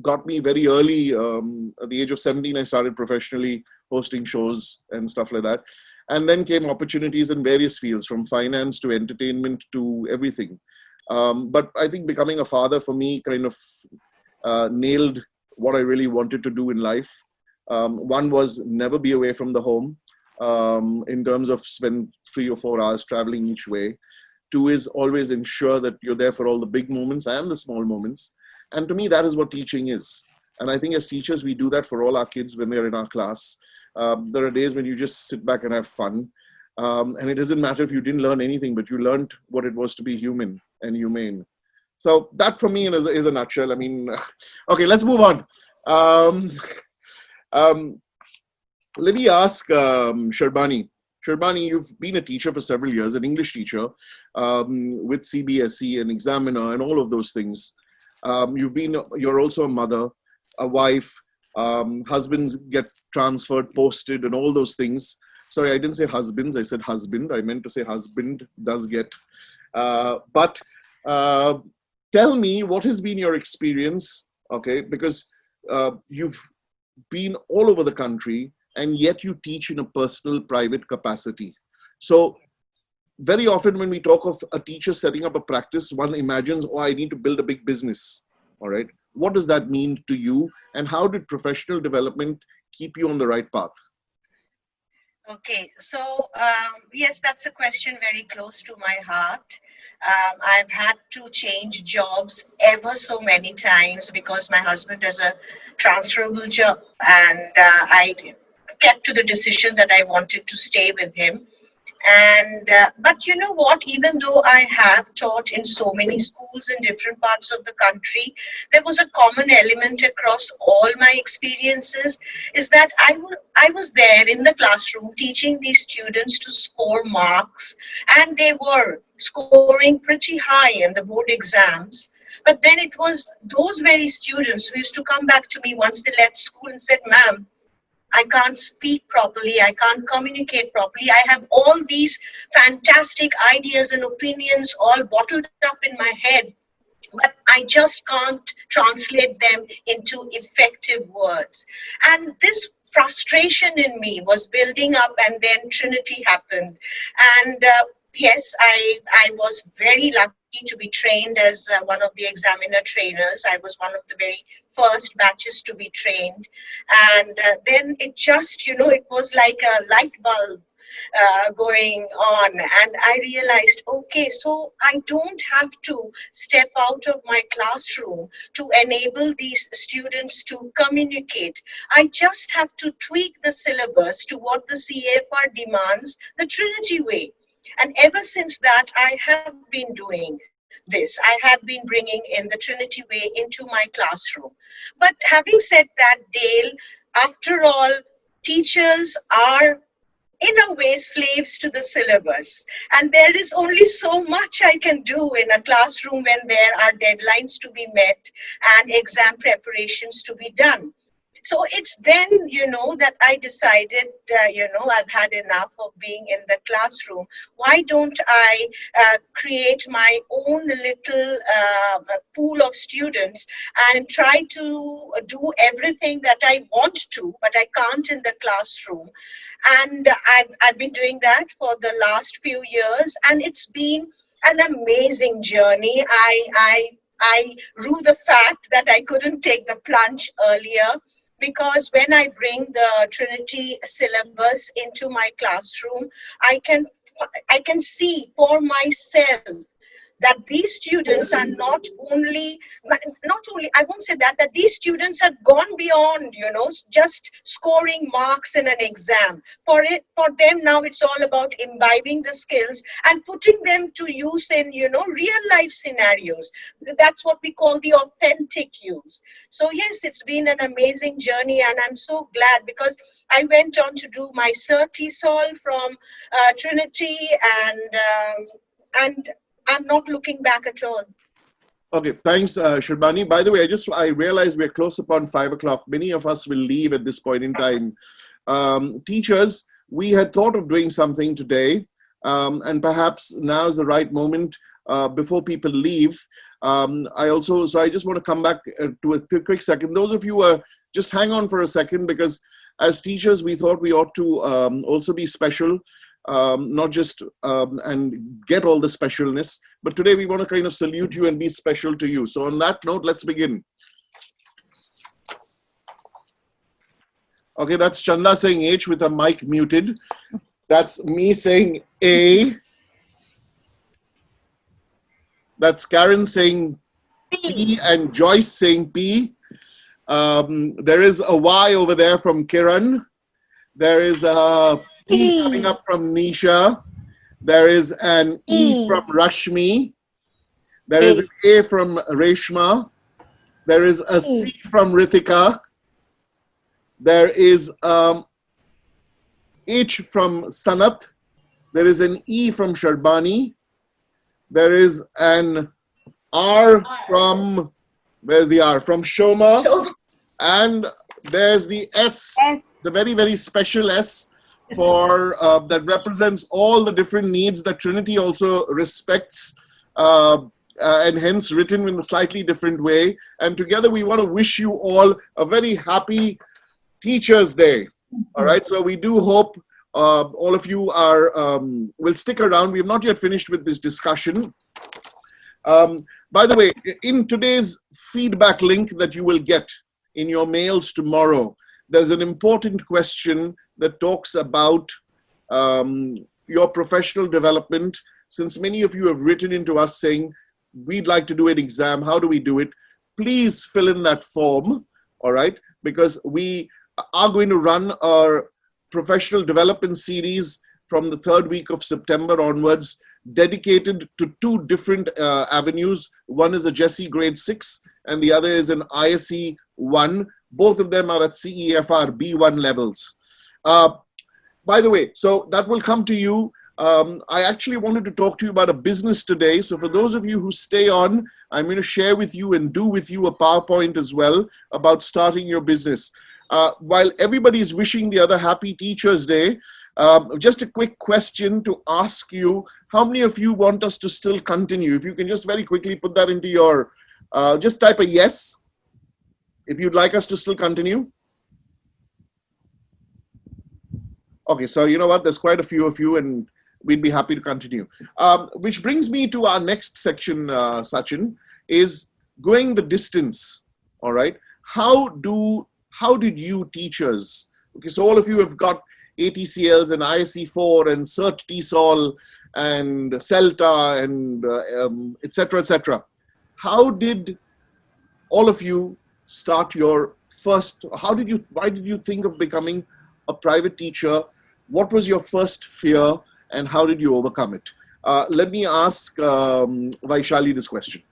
got me very early. At the age of 17, I started professionally hosting shows and stuff like that. And then came opportunities in various fields, from finance to entertainment to everything. But I think becoming a father for me kind of nailed what I really wanted to do in life. One was never be away from the home, in terms of spend 3 or 4 hours traveling each way. 2 is always ensure that you're there for all the big moments and the small moments. And to me, that is what teaching is. And I think as teachers, we do that for all our kids when they're in our class. There are days when you just sit back and have fun. And it doesn't matter if you didn't learn anything, but you learned what it was to be human and humane. So that for me is a nutshell. I mean, okay, let's move on. Let me ask Sharbani. Sharbani, you've been a teacher for several years, an English teacher with CBSE, an examiner, and all of those things. You're also a mother, a wife, husbands get transferred, posted, and all those things. Sorry, I didn't say husbands, I said husband. I meant to say husband does get. But tell me, what has been your experience, okay? Because you've been all over the country, and yet you teach in a personal, private capacity. So very often when we talk of a teacher setting up a practice, one imagines, oh, I need to build a big business, all right? What does that mean to you? And how did professional development keep you on the right path? Okay, so yes, that's a question very close to my heart. I've had to change jobs ever so many times because my husband has a transferable job, and I kept to the decision that I wanted to stay with him. And but you know what, even though I have taught in so many schools in different parts of the country, there was a common element across all my experiences, is that I was there in the classroom teaching these students to score marks, and they were scoring pretty high in the board exams. But then it was those very students who used to come back to me once they left school and said, ma'am, I can't speak properly, I can't communicate properly, I have all these fantastic ideas and opinions all bottled up in my head, but I just can't translate them into effective words. And this frustration in me was building up, and then Trinity happened. And yes, I was very lucky to be trained as one of the examiner trainers. I was one of the very first batches to be trained. And then it just, it was like a light bulb going on, and I realized, okay, so I don't have to step out of my classroom to enable these students to communicate. I just have to tweak the syllabus to what the CAFR demands, the Trinity way. And ever since that, I have been doing this. I have been bringing in the Trinity way into my classroom. But having said that, Dale, after all, teachers are in a way slaves to the syllabus, and there is only so much I can do in a classroom when there are deadlines to be met and exam preparations to be done. So it's then, that I decided, I've had enough of being in the classroom. Why don't I create my own little pool of students and try to do everything that I want to, but I can't in the classroom. And I've been doing that for the last few years, and it's been an amazing journey. I rue the fact that I couldn't take the plunge earlier, because when I bring the Trinity syllabus into my classroom, I can see for myself that these students are not only, I won't say that these students have gone beyond, just scoring marks in an exam. For them now, it's all about imbibing the skills and putting them to use in, real life scenarios. That's what we call the authentic use. So yes, it's been an amazing journey, and I'm so glad, because I went on to do my Cert-ESOL from Trinity, and I'm not looking back at all. Okay, thanks, Sharbani. By the way, I realize we're close upon 5 o'clock. Many of us will leave at this point in time. Teachers, we had thought of doing something today, and perhaps now is the right moment before people leave. I just want to come back to a quick second. Those of you just hang on for a second, because as teachers, we thought we ought to also be special. not just and get all the specialness, but today we want to kind of salute you and be special to you. So on that note, let's begin. Okay, that's Chanda saying H with her mic muted. That's me saying A. That's Karen saying P and Joyce saying P. There is a Y over there from Kiran. There is a T coming up from Nisha. There is an E from Rashmi. There is an A from Reshma. There is a C from Ritika. There is H from Sanat. There is an E from Sharbani. There is an R from, where's the R? From Shoma. And there's the S, the very, very special S for that represents all the different needs that Trinity also respects, and hence written in a slightly different way. And together we want to wish you all a very happy Teachers' Day. All right, so we do hope all of you are will stick around. We have not yet finished with this discussion. By the way, in today's feedback link that you will get in your mails tomorrow, there's an important question that talks about your professional development. Since many of you have written into us saying, we'd like to do an exam, how do we do it? Please fill in that form, all right? Because we are going to run our professional development series from the 3rd week of September onwards, dedicated to 2 different avenues. One is a Jesse grade 6 and the other is an ISE 1. Both of them are at CEFR B1 levels. By the way, so that will come to you. I actually wanted to talk to you about a business today. So for those of you who stay on, I'm going to share with you and do with you a PowerPoint as well about starting your business. While everybody is wishing the other Happy Teachers' Day, just a quick question to ask you. How many of you want us to still continue? If you can just very quickly put that into your, just type a yes if you'd like us to still continue. Okay, so you know what? There's quite a few of you and we'd be happy to continue. Which brings me to our next section, Sachin, is going the distance, all right? How did you teachers, okay, so all of you have got ATCLs and ISE4 and CERT TESOL and CELTA and et cetera, How did all of you start your first, why did you think of becoming a private teacher? What was your first fear and how did you overcome it? Let me ask Vaishali this question.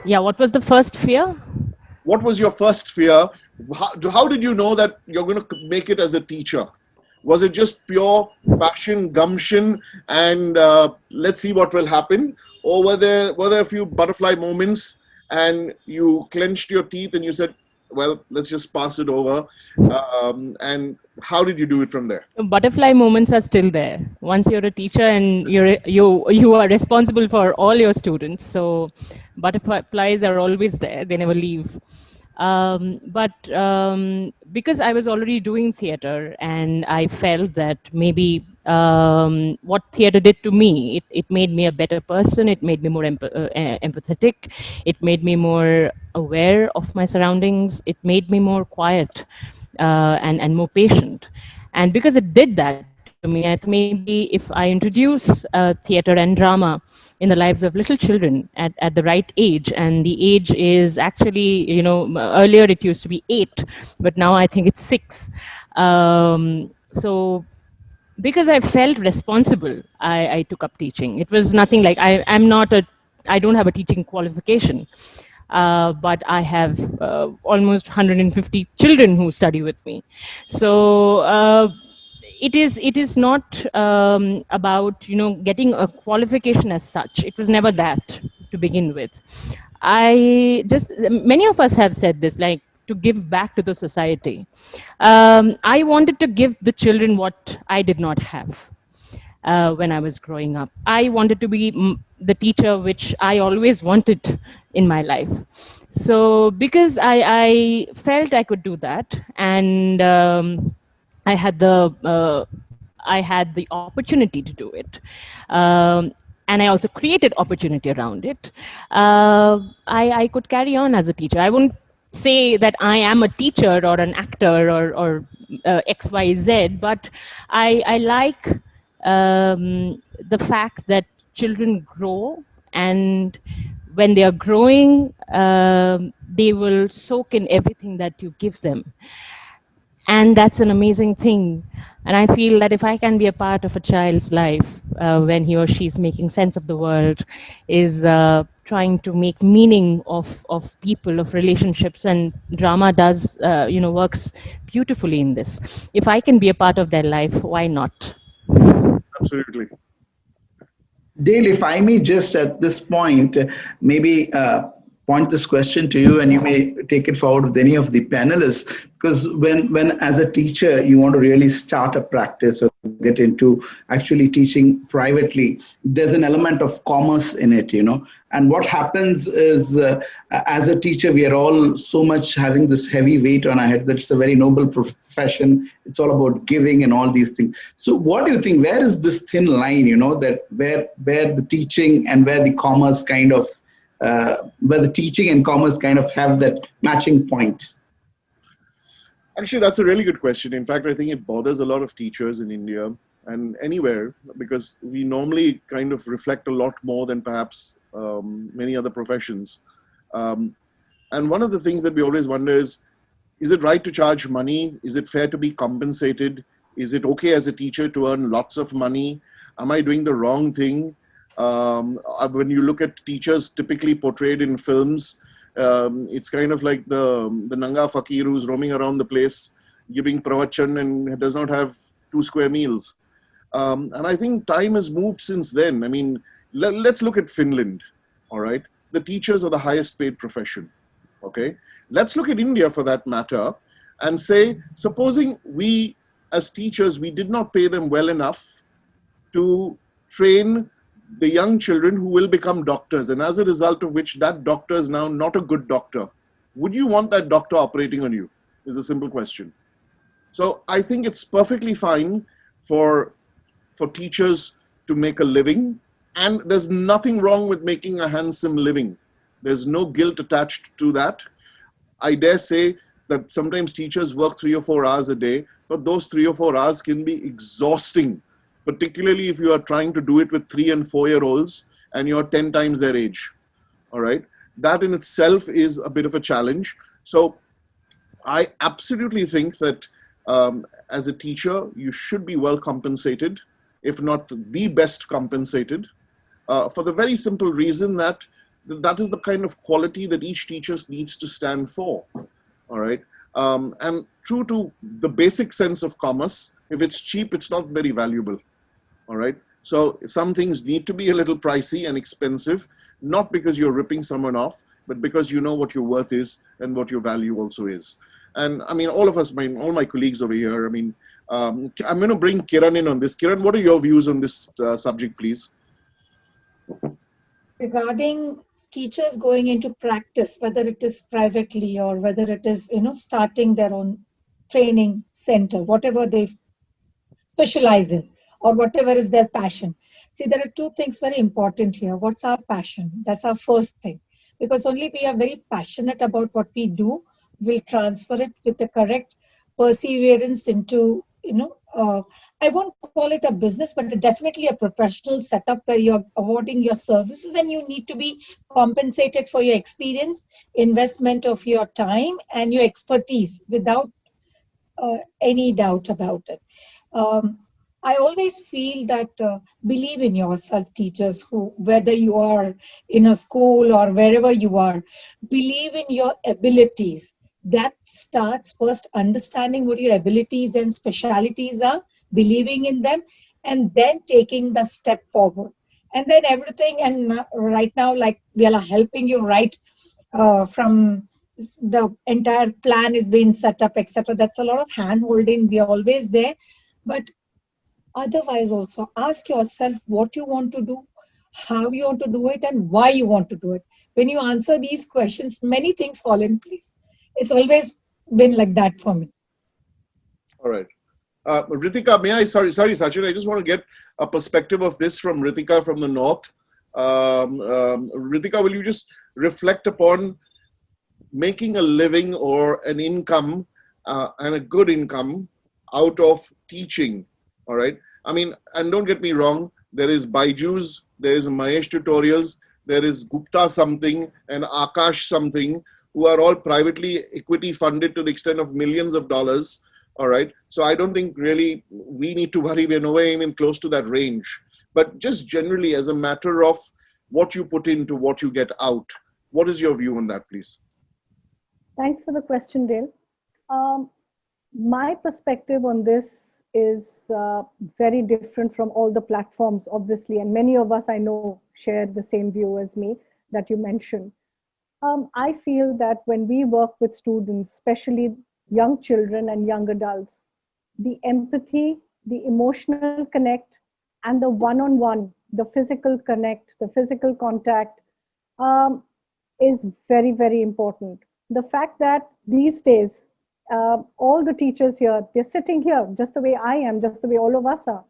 Yeah, what was the first fear? What was your first fear? How did you know that you're going to make it as a teacher? Was it just pure passion, gumption, and let's see what will happen? Or were there a few butterfly moments and you clenched your teeth and you said, well, let's just pass it over? And how did you do it from there? Butterfly moments are still there. Once you're a teacher and you are responsible for all your students, so butterflies are always there. They never leave. But because I was already doing theater and I felt that maybe what theater did to me, it made me a better person. It made me more empathetic. It made me more aware of my surroundings. It made me more quiet and more patient. And because it did that to me, I thought maybe if I introduce theater and drama in the lives of little children at the right age, and the age is actually, earlier it used to be 8, but now I think it's 6. So because I felt responsible, I took up teaching. It was nothing like, I don't have a teaching qualification. But I have almost 150 children who study with me. So it is not about getting a qualification as such. It was never that to begin with. Many of us have said this, like, to give back to the society. I wanted to give the children what I did not have. When I was growing up, I wanted to be the teacher which I always wanted in my life. So because I felt I could do that, and I had the opportunity to do it, and I also created opportunity around it. I could carry on as a teacher. I wouldn't say that I am a teacher or an actor or XYZ, but I like the fact that children grow, and when they are growing, they will soak in everything that you give them. And that's an amazing thing. And I feel that if I can be a part of a child's life when he or she is making sense of the world, is trying to make meaning of people, of relationships, and drama does, works beautifully in this. If I can be a part of their life, why not? Absolutely. Dale, if I may just at this point, maybe point this question to you, and you may take it forward with any of the panelists, because when as a teacher you want to really start a practice or get into actually teaching privately, there's an element of commerce in it, and what happens is as a teacher we are all so much having this heavy weight on our head that it's a very noble profession. It's all about giving and all these things. So what do you think, where is this thin line, that where the teaching and where the commerce kind of where the teaching and commerce kind of have that matching point? Actually, that's a really good question. In fact, I think it bothers a lot of teachers in India and anywhere, because we normally kind of reflect a lot more than perhaps many other professions. And one of the things that we always wonder is it right to charge money? Is it fair to be compensated? Is it okay as a teacher to earn lots of money? Am I doing the wrong thing? When you look at teachers typically portrayed in films, it's kind of like the Nanga Fakir who's roaming around the place giving pravachan and does not have 2 square meals. And I think time has moved since then. I mean, let's look at Finland, all right? The teachers are the highest paid profession, okay? Let's look at India for that matter and say, supposing we as teachers, we did not pay them well enough to train the young children who will become doctors, and as a result of which that doctor is now not a good doctor. Would you want that doctor operating on you? Is a simple question. So I think it's perfectly fine for teachers to make a living, and there's nothing wrong with making a handsome living. There's no guilt attached to that. I dare say that sometimes teachers work 3 or 4 hours a day, but those 3 or 4 hours can be exhausting, particularly if you are trying to do it with 3 and 4-year-olds and you're 10 times their age. All right. That in itself is a bit of a challenge. So I absolutely think that as a teacher, you should be well compensated, if not the best compensated, for the very simple reason that that is the kind of quality that each teacher needs to stand for. All right. And true to the basic sense of commerce, if it's cheap, it's not very valuable. All right. So some things need to be a little pricey and expensive, not because you're ripping someone off, but because you know what your worth is and what your value also is. And I mean, all of us, all my colleagues over here, I mean, I'm going to bring Kiran in on this. Kiran, what are your views on this subject, please? Regarding teachers going into practice, whether it is privately or whether it is, starting their own training center, whatever they specialize in, or whatever is their passion. See, there are 2 things very important here. What's our passion? That's our first thing. Because only we are very passionate about what we do, we'll transfer it with the correct perseverance into, I won't call it a business, but definitely a professional setup where you're awarding your services and you need to be compensated for your experience, investment of your time and your expertise without any doubt about it. I always feel that believe in yourself, teachers, who, whether you are in a school or wherever you are, believe in your abilities. That starts first understanding what your abilities and specialities are, believing in them, and then taking the step forward. And then everything, and right now, like we are helping you right from the entire plan is being set up, etc. That's a lot of hand holding. We are always there. But otherwise also ask yourself what you want to do, how you want to do it, and why you want to do it. when you answer these questions, many things fall in place. It's always been like that for me. All right. Ritika, may I, sorry, Sachin, I just want to get a perspective of this from Ritika from the north. Ritika, will you just reflect upon making a living or an income and a good income out of teaching? All right. I mean, and don't get me wrong, there is Byju's, there is Mahesh Tutorials, there is Gupta something and Akash something, who are all privately equity funded to the extent of millions of dollars. All right. So I don't think really we need to worry. We're nowhere even close to that range. But just generally, as a matter of what you put into what you get out, what is your view on that, please? Thanks for the question, Dale. My perspective on this is very different from all the platforms, obviously, and many of us I know share the same view as me that you mentioned. I feel that when we work with students, especially young children and young adults, the empathy, the emotional connect, and the one-on-one, the physical connect, the physical contact is very, very important. The fact that these days, all the teachers here, they're sitting here just the way I am, just the way all of us are,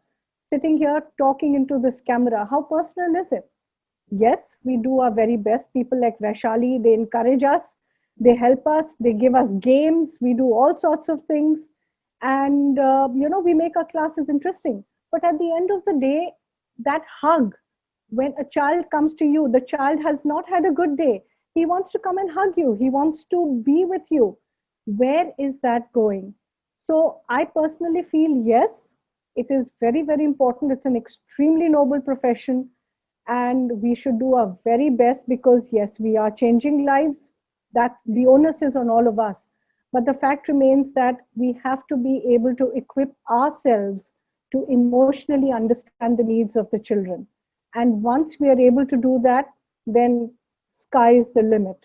sitting here talking into this camera. How personal is it? Yes, we do our very best. People like Vaishali, they encourage us, they help us, they give us games, we do all sorts of things. And, we make our classes interesting. But at the end of the day, that hug, when a child comes to you, the child has not had a good day. He wants to come and hug you. He wants to be with you. Where is that going? So I personally feel, yes, it is very, very important. It's an extremely noble profession. And we should do our very best because, yes, we are changing lives. That's the onus is on all of us. But the fact remains that we have to be able to equip ourselves to emotionally understand the needs of the children. And once we are able to do that, then sky is the limit.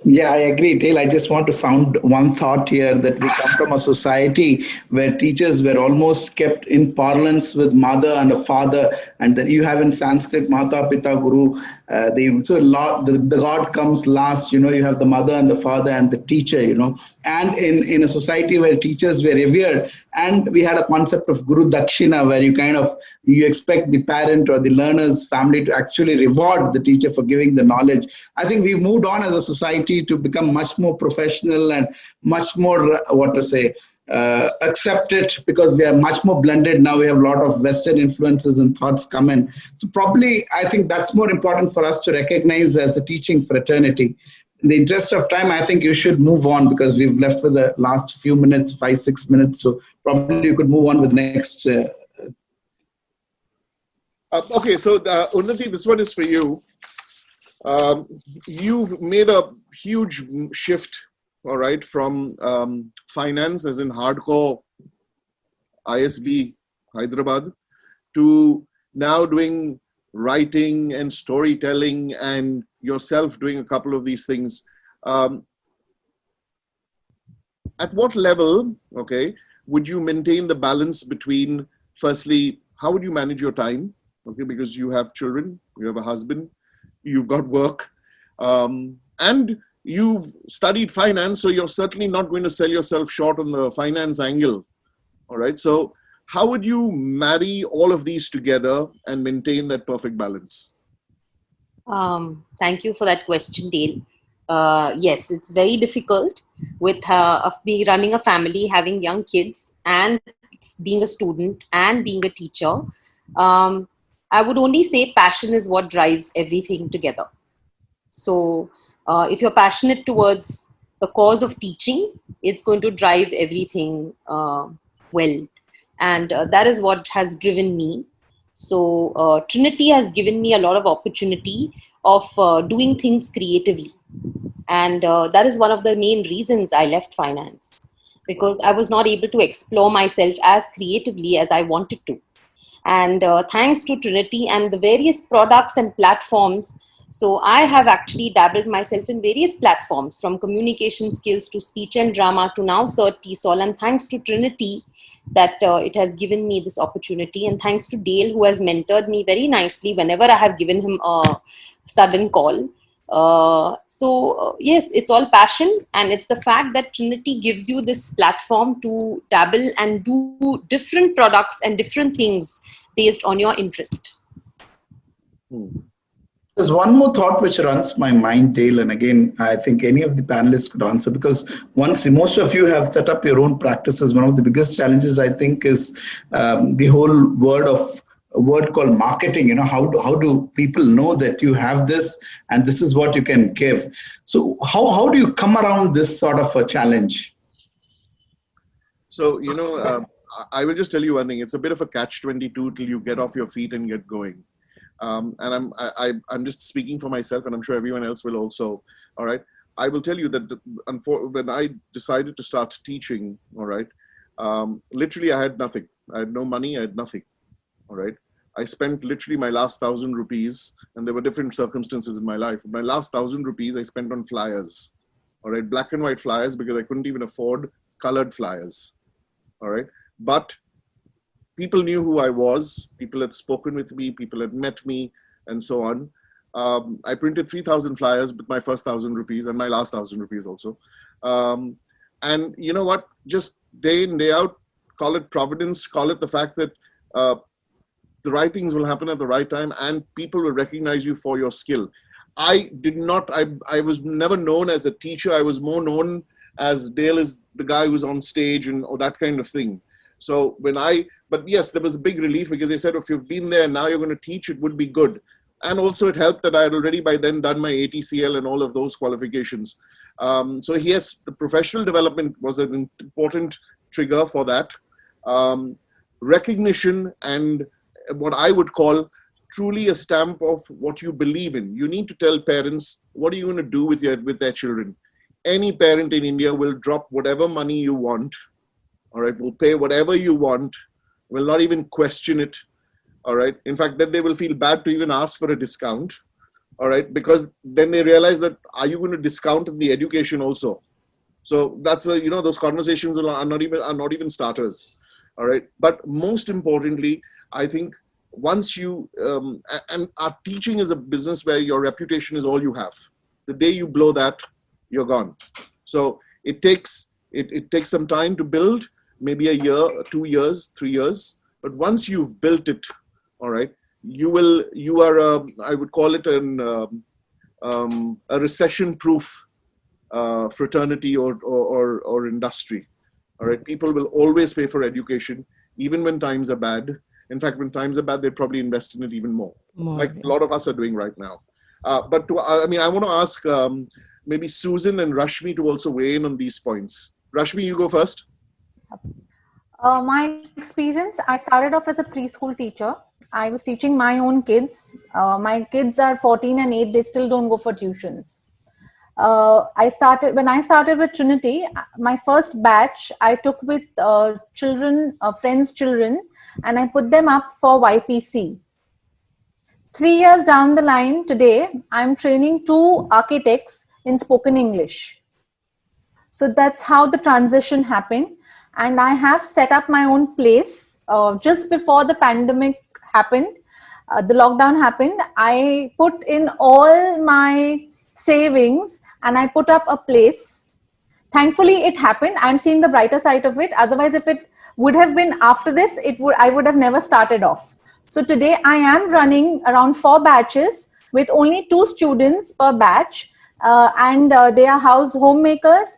Yeah, I agree, Dale. I just want to sound one thought here that we come from a society where teachers were almost kept in parlance with mother and a father, and then you have in Sanskrit Mata Pita Guru. The God comes last. You have the mother and the father and the teacher. And in a society where teachers were revered, and we had a concept of Guru Dakshina, where you expect the parent or the learner's family to actually reward the teacher for giving the knowledge. I think we moved on as a society to become much more professional and much more, accepted, because we are much more blended now. We have a lot of Western influences and thoughts come in. So probably I think that's more important for us to recognize as a teaching fraternity. In the interest of time, I think you should move on because we've left for the last few minutes, 5-6 minutes. So probably you could move on with the next. Okay, so Unnati, this one is for you. You've made a huge shift, all right, from finance, as in hardcore ISB Hyderabad, to now doing writing and storytelling and yourself doing a couple of these things. At what level, okay, would you maintain the balance between, firstly, how would you manage your time? Okay, because you have children, you have a husband, you've got work, and you've studied finance, so you're certainly not going to sell yourself short on the finance angle. All right, so how would you marry all of these together and maintain that perfect balance? Thank you for that question, Dale. Yes, it's very difficult with me running a family, having young kids, and being a student and being a teacher. I would only say passion is what drives everything together. So if you're passionate towards the cause of teaching, it's going to drive everything well. And that is what has driven me. So Trinity has given me a lot of opportunity of doing things creatively. And that is one of the main reasons I left finance, because I was not able to explore myself as creatively as I wanted to. And thanks to Trinity and the various products and platforms, so I have actually dabbled myself in various platforms, from communication skills to speech and drama to now Cert TESOL. And thanks to Trinity, that it has given me this opportunity. And thanks to Dale, who has mentored me very nicely whenever I have given him a sudden call. Yes, it's all passion, and it's the fact that Trinity gives you this platform to dabble and do different products and different things based on your interest. There's one more thought which runs my mind, Dale, and again, I think any of the panelists could answer, because once most of you have set up your own practices, one of the biggest challenges I think is the whole word called marketing. How do people know that you have this and this is what you can give? So how do you come around this sort of a challenge? So, I will just tell you one thing. It's a bit of a catch-22 till you get off your feet and get going. And I'm just speaking for myself, and I'm sure everyone else will also. All right. I will tell you that when I decided to start teaching, all right, literally I had nothing. I had no money. I had nothing. All right. I spent literally my last 1,000 rupees, and there were different circumstances in my life. My last 1,000 rupees I spent on flyers. All right. Black and white flyers, because I couldn't even afford colored flyers. All right. But people knew who I was. People had spoken with me. People had met me, and so on. I printed 3,000 flyers with my first 1,000 rupees and my last 1,000 rupees also. And you know what? Just day in, day out, call it providence, call it the fact that the right things will happen at the right time, and people will recognize you for your skill. I was never known as a teacher. I was more known as Dale is the guy who's on stage or that kind of thing. So but yes, there was a big relief, because they said, if you've been there, now you're going to teach, it would be good. And also it helped that I had already by then done my ATCL and all of those qualifications. So yes, the professional development was an important trigger for that. Recognition and what I would call truly a stamp of what you believe in. You need to tell parents, what are you going to do with their children? Any parent in India will drop whatever money you want, all right, will pay whatever you want, will not even question it, all right. In fact, then they will feel bad to even ask for a discount, all right, because then they realize that, are you going to discount in the education also? So that's those conversations are not even starters, all right. But most importantly, I think once you and our teaching is a business where your reputation is all you have. The day you blow that, you're gone. So it takes some time to build, maybe a year, 2 years, 3 years. But once you've built it, all right, you are I would call it a recession-proof fraternity or industry. All right, people will always pay for education, even when times are bad. In fact, when times are bad, they'd probably invest in it even more, like a lot of us are doing right now. But I want to ask maybe Susan and Rashmi to also weigh in on these points. Rashmi, you go first. My experience, I started off as a preschool teacher. I was teaching my own kids. My kids are 14 and 8. They still don't go for tuitions. When I started with Trinity, my first batch I took with friends' children, and I put them up for YPC. 3 years down the line, today, I'm training 2 architects in spoken English. So that's how the transition happened. And I have set up my own place. Just before the pandemic happened, the lockdown happened, I put in all my savings and I put up a place. Thankfully, it happened. I'm seeing the brighter side of it. Otherwise, if it would have been after this, I would have never started off. So today I am running around 4 batches with only 2 students per batch. And they are homemakers.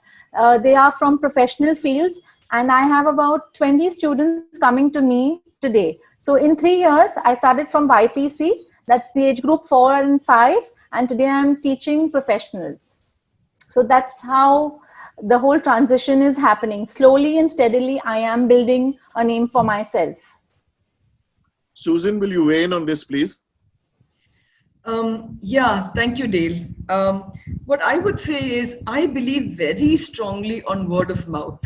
They are from professional fields. And I have about 20 students coming to me today. So in 3 years, I started from YPC. That's the age group 4 and 5. And today I'm teaching professionals. So that's how the whole transition is happening. Slowly and steadily, I am building a name for myself. Susan, will you weigh in on this, please? Yeah, thank you, Dale. What I would say is I believe very strongly on word of mouth.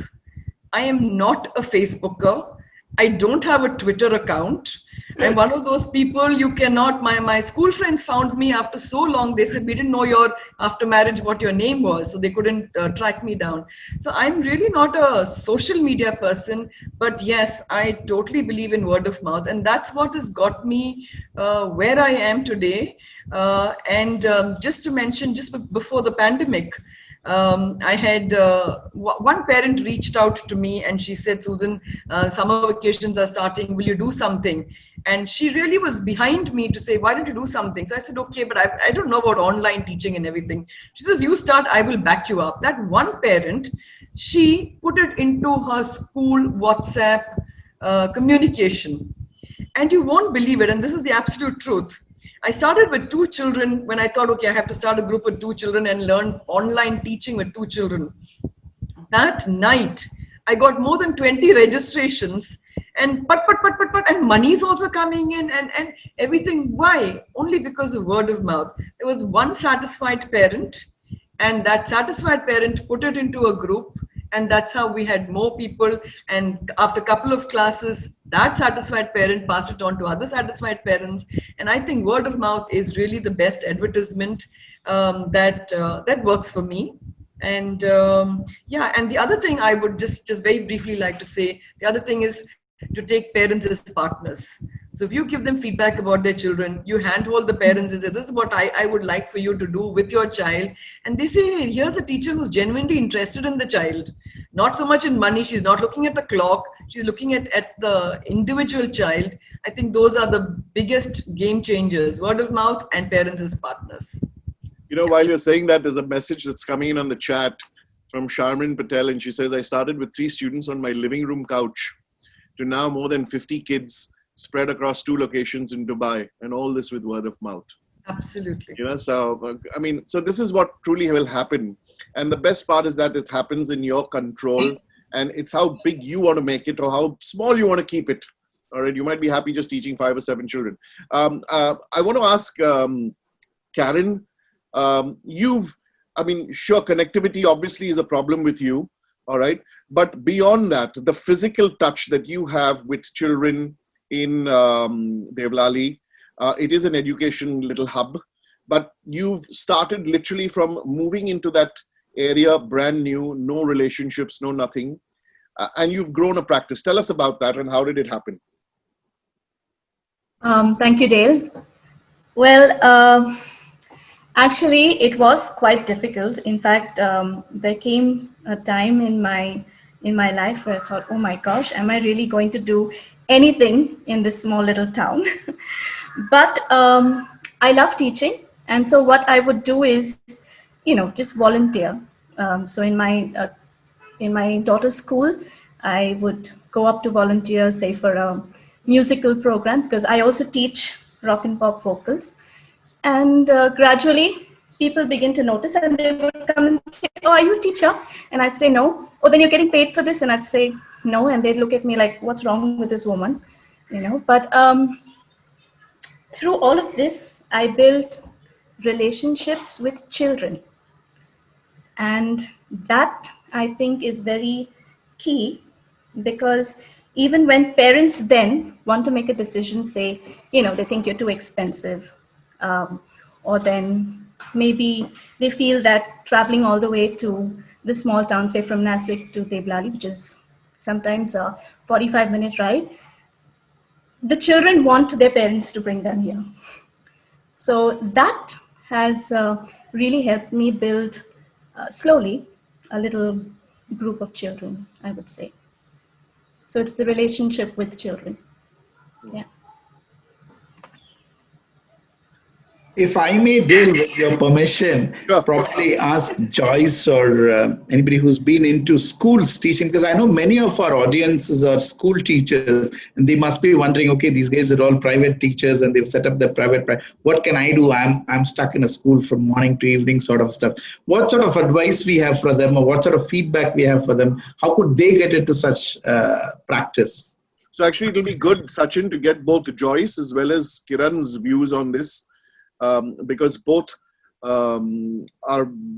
I am not a Facebooker. I don't have a Twitter account. I'm one of those people you cannot, my school friends found me after so long. They said, we didn't know after marriage what your name was. So they couldn't track me down. So I'm really not a social media person, but yes, I totally believe in word of mouth. And that's what has got me where I am today. Just to mention, just before the pandemic, I had one parent reached out to me and she said, Susan, summer vacations are starting. Will you do something? And she really was behind me to say, why don't you do something? So I said, okay, but I don't know about online teaching and everything. She says, you start, I will back you up. That one parent, she put it into her school WhatsApp communication. And you won't believe it. And this is the absolute truth. I started with 2 children when I thought, okay, I have to start a group with 2 children and learn online teaching with 2 children. That night, I got more than 20 registrations and and money is also coming in and everything. Why? Only because of word of mouth. There was one satisfied parent, and that satisfied parent put it into a group, and that's how we had more people. And after a couple of classes, that satisfied parent passed it on to other satisfied parents. And I think word of mouth is really the best advertisement that works for me. And yeah, and the other thing I would just very briefly like to say, the other thing is to take parents as partners. So if you give them feedback about their children, you handhold the parents and say, this is what I would like for you to do with your child. And they say, hey, here's a teacher who's genuinely interested in the child. Not so much in money. She's not looking at the clock. She's looking at the individual child. I think those are the biggest game changers, word of mouth and parents as partners. You know, while you're saying that, there's a message that's coming in on the chat from Sharmin Patel, and she says, I started with 3 students on my living room couch to now more than 50 kids spread across 2 locations in Dubai, and all this with word of mouth. Absolutely. You know, so I mean, so this is what truly will happen. And the best part is that it happens in your control, and it's how big you want to make it or how small you want to keep it. All right, you might be happy just teaching 5 or 7 children. I want to ask Karen, I mean, sure, connectivity obviously is a problem with you, all right? But beyond that, the physical touch that you have with children in Devlali, it is an education little hub, but you've started literally from moving into that area brand new, no relationships, no nothing, and you've grown a practice. Tell us about that and how did it happen? Thank you, Dale. Well, actually, it was quite difficult. In fact, there came a time in my life where I thought, oh my gosh, am I really going to do anything in this small little town? But I love teaching. And so what I would do is, just volunteer. So in my daughter's school, I would go up to volunteer, say for a musical program, because I also teach rock and pop vocals. And gradually, people begin to notice, and they would come and say, oh, are you a teacher? And I'd say, no. Oh, then you're getting paid for this? And I'd say, no. And they'd look at me like, what's wrong with this woman? But through all of this, I built relationships with children. And that, I think, is very key, because even when parents then want to make a decision, say, they think you're too expensive, or then maybe they feel that traveling all the way to the small town, say from Nasik to Devlali, which is sometimes a 45-minute ride, the children want their parents to bring them here. So that has really helped me build slowly a little group of children, I would say. So it's the relationship with children. Yeah. If I may, Dale, with your permission, probably ask Joyce or anybody who's been into schools teaching, because I know many of our audiences are school teachers, and they must be wondering, okay, these guys are all private teachers and they've set up their private, what can I do? I'm stuck in a school from morning to evening sort of stuff. What sort of advice we have for them, or what sort of feedback we have for them? How could they get into such practice? So actually, it'll be good, Sachin, to get both Joyce as well as Kiran's views on this. Because both are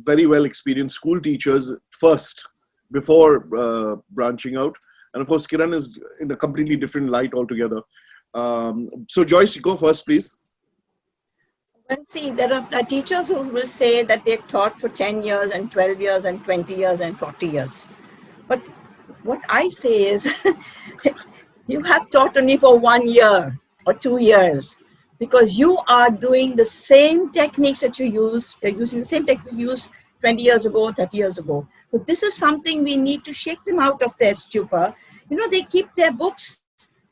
very well experienced school teachers first before branching out. And of course, Kiran is in a completely different light altogether. So Joyce, you go first, please. Well, see, there are teachers who will say that they've taught for 10 years and 12 years and 20 years and 40 years. But what I say is, you have taught only for 1 year or 2 years, because you are doing the same techniques that you use, you're using the same techniques you used 20 years ago, 30 years ago. So this is something we need to shake them out of their stupor. You know, they keep their books,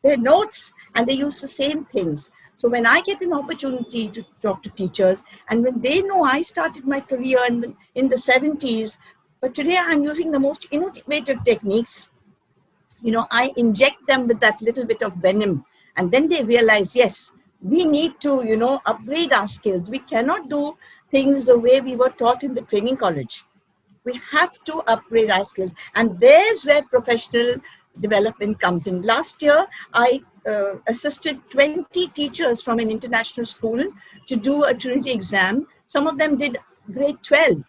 their notes, and they use the same things. So when I get an opportunity to talk to teachers, and when they know I started my career in the 70s, but today I'm using the most innovative techniques, you know, I inject them with that little bit of venom, and then they realize, yes, we need to, you know, upgrade our skills. We cannot do things the way we were taught in the training college. We have to upgrade our skills, and there's where professional development comes in. Last year, I assisted 20 teachers from an international school to do a Trinity exam. Some of them did grade 12.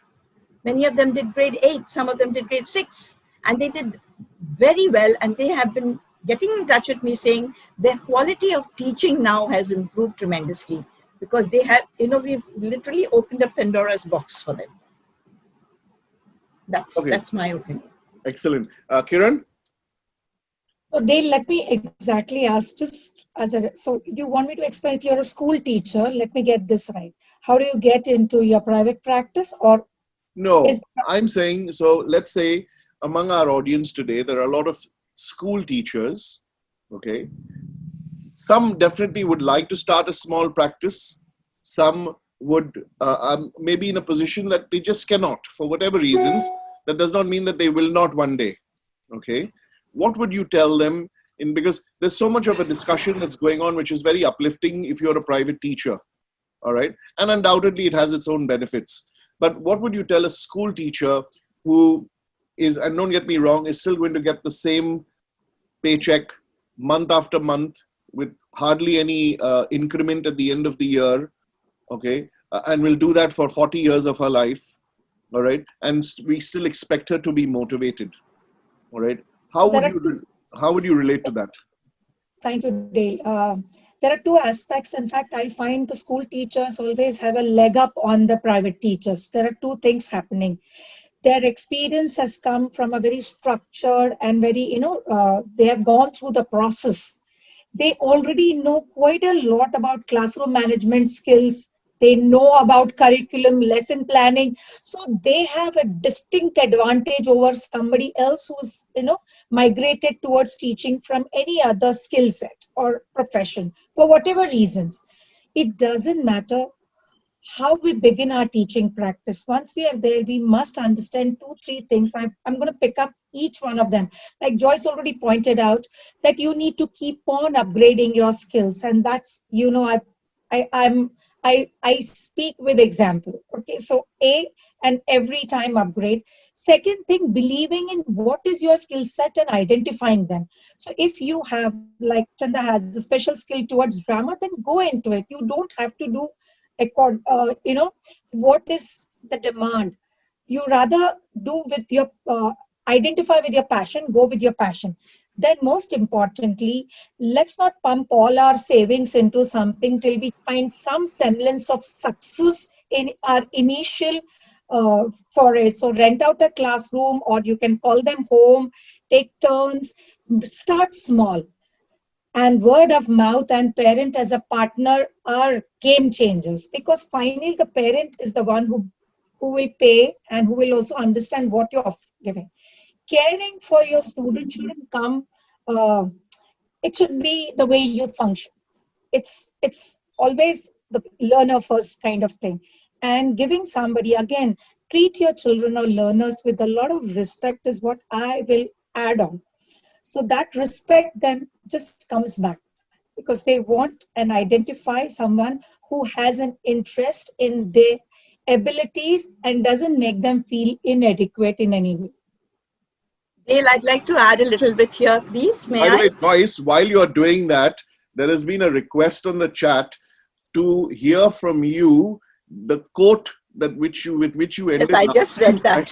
Many of them did grade 8. Some of them did grade 6. And they did very well. And they have been getting in touch with me saying their quality of teaching now has improved tremendously, because they have, you know, we've literally opened a Pandora's box for them. That's my opinion. Excellent. Kiran? So Dale, let me exactly ask, just as a, so you want me to explain, if you're a school teacher, let me get this right. How do you get into your private practice, or? No, I'm saying, so let's say among our audience today, there are a lot of school teachers, okay? Some definitely would like to start a small practice. Some would maybe in a position that they just cannot, for whatever reasons. That does not mean that they will not one day, okay? What would you tell them? Because there's so much of a discussion that's going on, which is very uplifting if you're a private teacher, all right? And undoubtedly it has its own benefits. But what would you tell a school teacher who is, and don't get me wrong, is still going to get the same paycheck month after month with hardly any increment at the end of the year, okay? And will do that for 40 years of her life, all right? And we still expect her to be motivated, all right? How would you relate to that? Thank you, Dale. There are two aspects. In fact, I find the school teachers always have a leg up on the private teachers. There are two things happening. Their experience has come from a very structured and very, they have gone through the process. They already know quite a lot about classroom management skills. They know about curriculum, lesson planning. So they have a distinct advantage over somebody else who's, migrated towards teaching from any other skill set or profession for whatever reasons. It doesn't matter how we begin our teaching practice. Once we are there, we must understand 2-3 things. I'm going to pick up each one of them. Like Joyce already pointed out, that you need to keep on upgrading your skills. And that's, I speak with example. Okay, so and every time upgrade. Second thing, believing in what is your skill set and identifying them. So if you have, like Chanda has a special skill towards drama, then go into it. You don't have to do what is the demand. You rather do with your identify with your passion, go with your passion. Then most importantly, let's not pump all our savings into something till we find some semblance of success in our initial foray. So rent out a classroom, or you can call them home, take turns, start small. And word of mouth and parent as a partner are game changers, because finally the parent is the one who will pay and who will also understand what you're giving. Caring for your student shouldn't come, it should be the way you function. It's always the learner first kind of thing. And giving somebody, again, treat your children or learners with a lot of respect is what I will add on. So that respect then just comes back, because they want and identify someone who has an interest in their abilities and doesn't make them feel inadequate in any way. Dale, I'd like to add a little bit here, please. May I? By the way, Joyce, while you're doing that, there has been a request on the chat to hear from you the quote with which you ended. Yes, I just read that.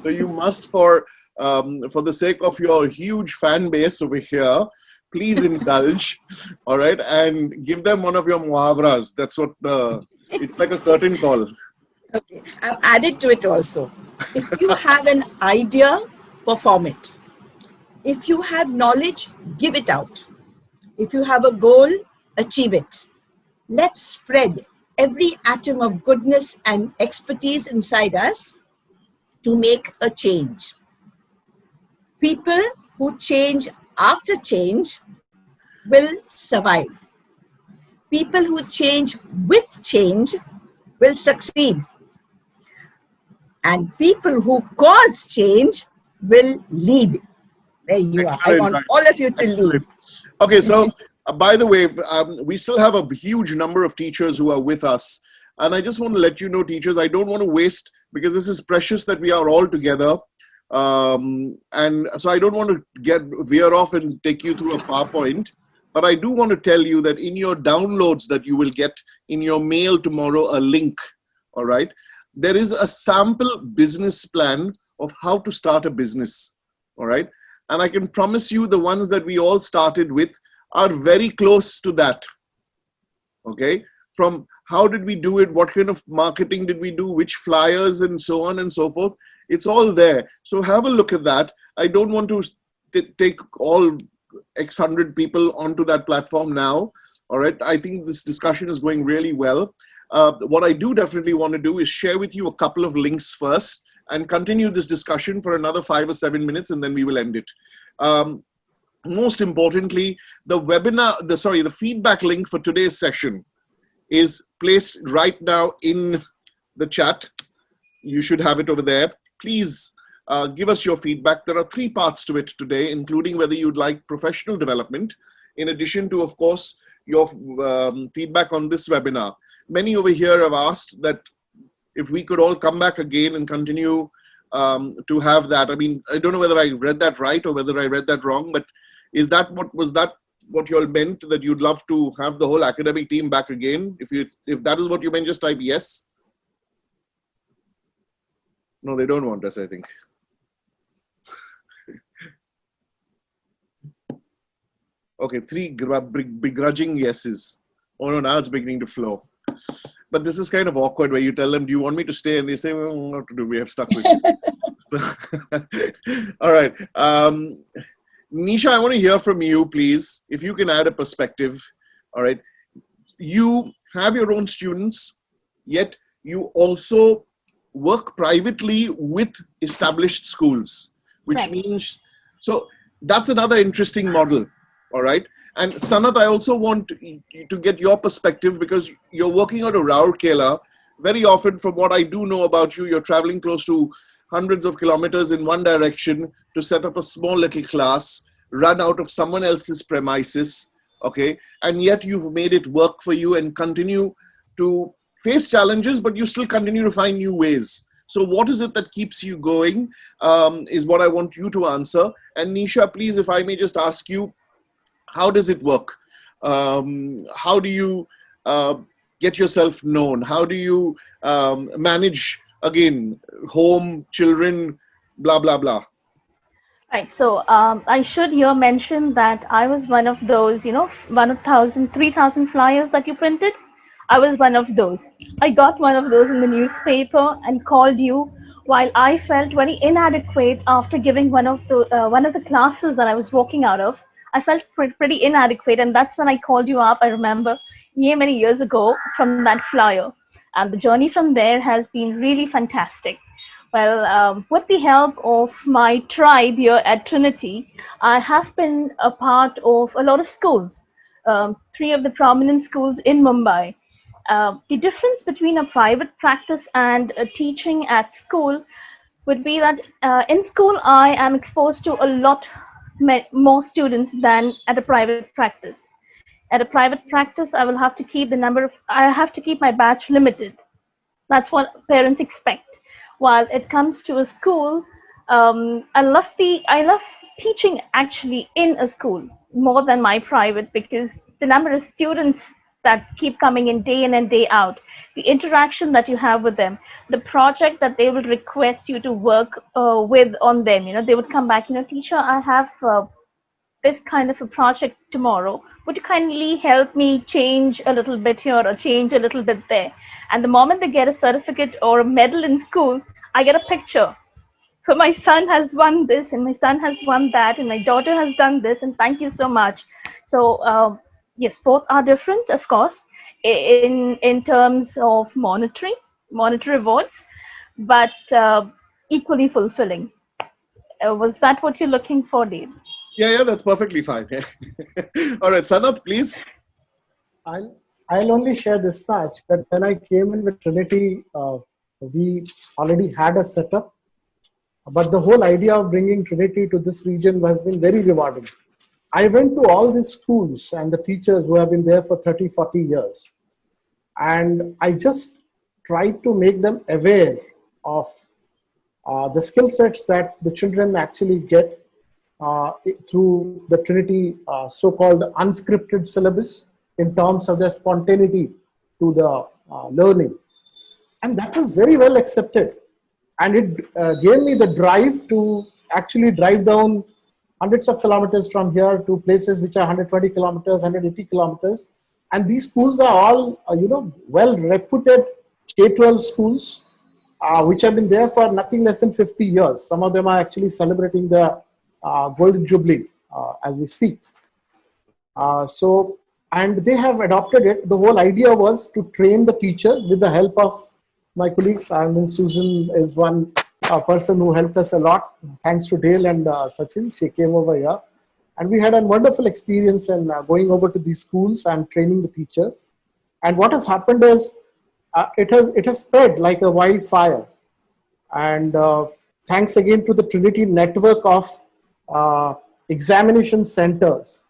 So you must, for the sake of your huge fan base over here, please indulge, all right, and give them one of your muhavras. That's what it's like a curtain call. Okay, I've added to it also. If you have an idea, perform it. If you have knowledge, give it out. If you have a goal, achieve it. Let's spread every atom of goodness and expertise inside us to make a change. People who change after change will survive. People who change with change will succeed. And people who cause change will lead. There you are. I want all of you to lead. Okay, so by the way, we still have a huge number of teachers who are with us. And I just want to let you know, teachers, I don't want to waste, because this is precious that we are all together. And so I don't want to veer off and take you through a PowerPoint. But I do want to tell you that in your downloads that you will get in your mail tomorrow, a link, all right? There is a sample business plan of how to start a business, all right? And I can promise you the ones that we all started with are very close to that, okay? From how did we do it, what kind of marketing did we do, which flyers and so on and so forth. It's all there. So have a look at that. I don't want to take all X hundred people onto that platform now, all right? I think this discussion is going really well. What I do definitely want to do is share with you a couple of links first and continue this discussion for another 5 or 7 minutes, and then we will end it. Most importantly, the feedback link for today's session is placed right now in the chat. You should have it over there. Please give us your feedback. There are 3 parts to it today, including whether you'd like professional development, in addition to, of course, your feedback on this webinar. Many over here have asked that if we could all come back again and continue to have that. I mean, I don't know whether I read that right or whether I read that wrong, but was that what you all meant, that you'd love to have the whole academic team back again? If that is what you meant, just type yes. No, they don't want us, I think. Okay, 3 begrudging yeses. Oh no, now it's beginning to flow. But this is kind of awkward where you tell them, do you want me to stay? And they say, well, what to do? We have stuck with you. All right. Nisha, I want to hear from you, please. If you can add a perspective. All right. You have your own students, yet you also work privately with established schools, which means, so that's another interesting model. All right. And Sanat, I also want to get your perspective, because you're working out of Rourkela. Very often, from what I do know about you, you're traveling close to hundreds of kilometers in one direction to set up a small little class, run out of someone else's premises, okay? And yet you've made it work for you and continue to face challenges, but you still continue to find new ways. So what is it that keeps you going, is what I want you to answer. And Nisha, please, if I may just ask you, how does it work? How do you get yourself known? How do you manage, again, home, children, blah, blah, blah? Right. So I should here mention that I was one of those, 3,000 flyers that you printed. I was one of those. I got one of those in the newspaper and called you while I felt very inadequate after giving one of the classes that I was walking out of. I felt pretty inadequate, and that's when I called you up. I remember many years ago from that flyer, and the journey from there has been really fantastic. Well, with the help of my tribe here at Trinity, I have been a part of a lot of schools, 3 of the prominent schools in Mumbai. The difference between a private practice and a teaching at school would be that in school I am exposed to a lot more students than at a private practice. At a private practice, I will have to keep my batch limited. That's what parents expect. While it comes to a school, I love teaching actually in a school more than my private, because the number of students that keep coming in and day out, the interaction that you have with them, the project that they will request you to work with on them. They would come back, teacher, I have this kind of a project tomorrow. Would you kindly help me change a little bit here or change a little bit there? And the moment they get a certificate or a medal in school, I get a picture. So my son has won this, and my son has won that, and my daughter has done this, and thank you so much. So yes, both are different, of course, in terms of monetary rewards, but equally fulfilling. Was that what you're looking for, Dave? Yeah, that's perfectly fine. All right, Sanath, please. I'll only share this much, that when I came in with Trinity, we already had a setup, but the whole idea of bringing Trinity to this region has been very rewarding. I went to all these schools and the teachers who have been there for 30, 40 years, and I just tried to make them aware of the skill sets that the children actually get through the Trinity so-called unscripted syllabus in terms of their spontaneity to the learning. And that was very well accepted. And it gave me the drive to actually drive down hundreds of kilometers from here to places which are 120 kilometers, 180 kilometers. And these schools are all, well-reputed K-12 schools, which have been there for nothing less than 50 years. Some of them are actually celebrating the Golden Jubilee as we speak. And they have adopted it. The whole idea was to train the teachers with the help of my colleagues. And then Susan is one person who helped us a lot. Thanks to Dale and Sachin, she came over here. And we had a wonderful experience in going over to these schools and training the teachers. And what has happened is it has spread like a wildfire. And thanks again to the Trinity network of examination centers.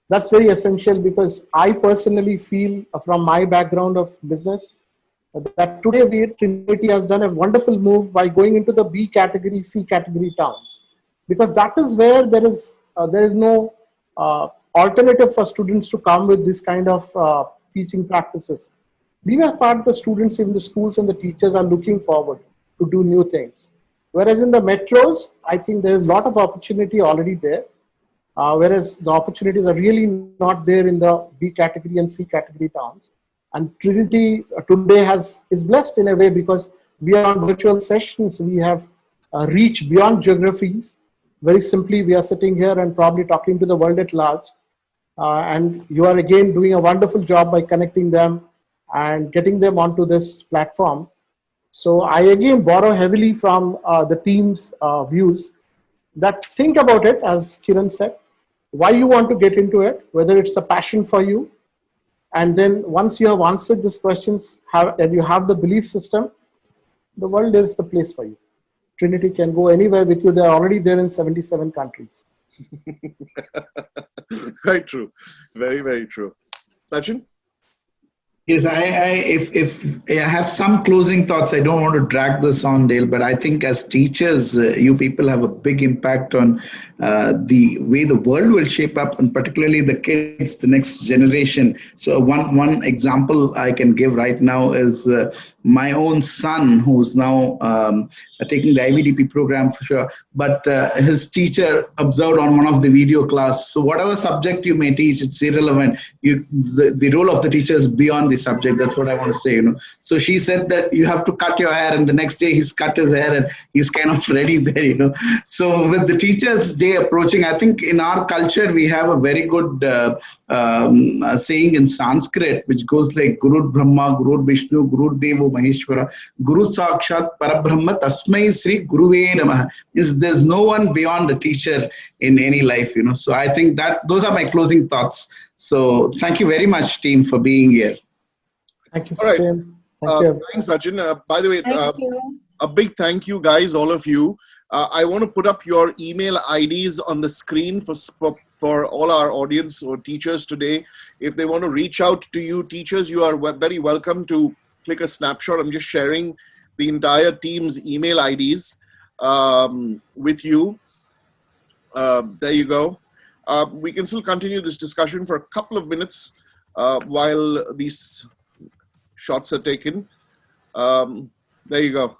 That's very essential, because I personally feel from my background of business that today Trinity has done a wonderful move by going into the B category, C category towns, because that is where there is no alternative for students to come with this kind of teaching practices. These are part of the students in the schools, and the teachers are looking forward to do new things. Whereas in the metros, I think there is a lot of opportunity already there. Whereas the opportunities are really not there in the B category and C category towns. And Trinity today is blessed in a way, because we are on virtual sessions. We have reach beyond geographies. Very simply, we are sitting here and probably talking to the world at large. And you are again doing a wonderful job by connecting them and getting them onto this platform. So I again borrow heavily from the team's views, that think about it, as Kiran said, why you want to get into it, whether it's a passion for you. And then once you have answered these questions and you have the belief system, the world is the place for you. Trinity can go anywhere with you. They're already there in 77 countries. Quite true. Very, very true. Sachin? Yes, if I have some closing thoughts. I don't want to drag this on, Dale, but I think as teachers, you people have a big impact on the way the world will shape up, and particularly the kids, the next generation. So one example I can give right now is my own son, who's now taking the IVDP program for sure, but his teacher observed on one of the video class. So whatever subject you may teach, it's irrelevant. The role of the teacher is beyond the subject. That's what I want to say, So she said that you have to cut your hair, and the next day he's cut his hair and he's kind of ready there, So with the Teachers' Day approaching, I think in our culture we have a very good saying in Sanskrit, which goes like Guru Brahma, Guru Vishnu, Guru Devo Maheshwara, Guru Sakshat Parabrahma Tasmai Sri Guruve Namah. There's no one beyond the teacher in any life, So I think that those are my closing thoughts. So thank you very much, team, for being here. Thank you, Sachin. Thanks, Sachin. By the way, a big thank you, guys, all of you. I want to put up your email IDs on the screen for all our audience or teachers today. If they want to reach out to you, teachers, you are very welcome to click a snapshot. I'm just sharing the entire team's email IDs with you. There you go. We can still continue this discussion for a couple of minutes while these shots are taken. There you go.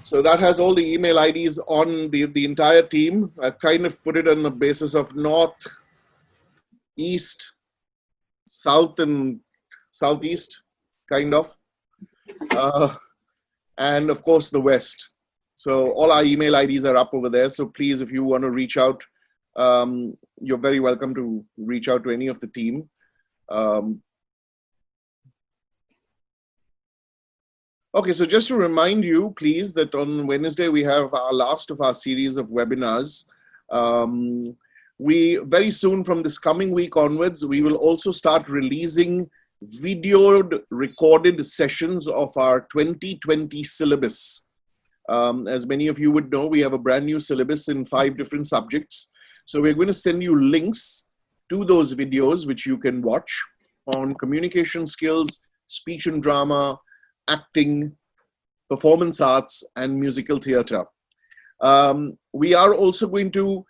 So that has all the email IDs on the entire team. I've kind of put it on the basis of north, east, south, and southeast, kind of. And of course, the west. So all our email IDs are up over there. So please, if you want to reach out, you're very welcome to reach out to any of the team. Okay, so just to remind you, please, that on Wednesday we have our last of our series of webinars. We very soon, from this coming week onwards, we will also start releasing videoed recorded sessions of our 2020 syllabus. As many of you would know, we have a brand new syllabus in 5 different subjects. So we're going to send you links to those videos, which you can watch on communication skills, speech and drama, acting, performance arts, and musical theater. We are also going to,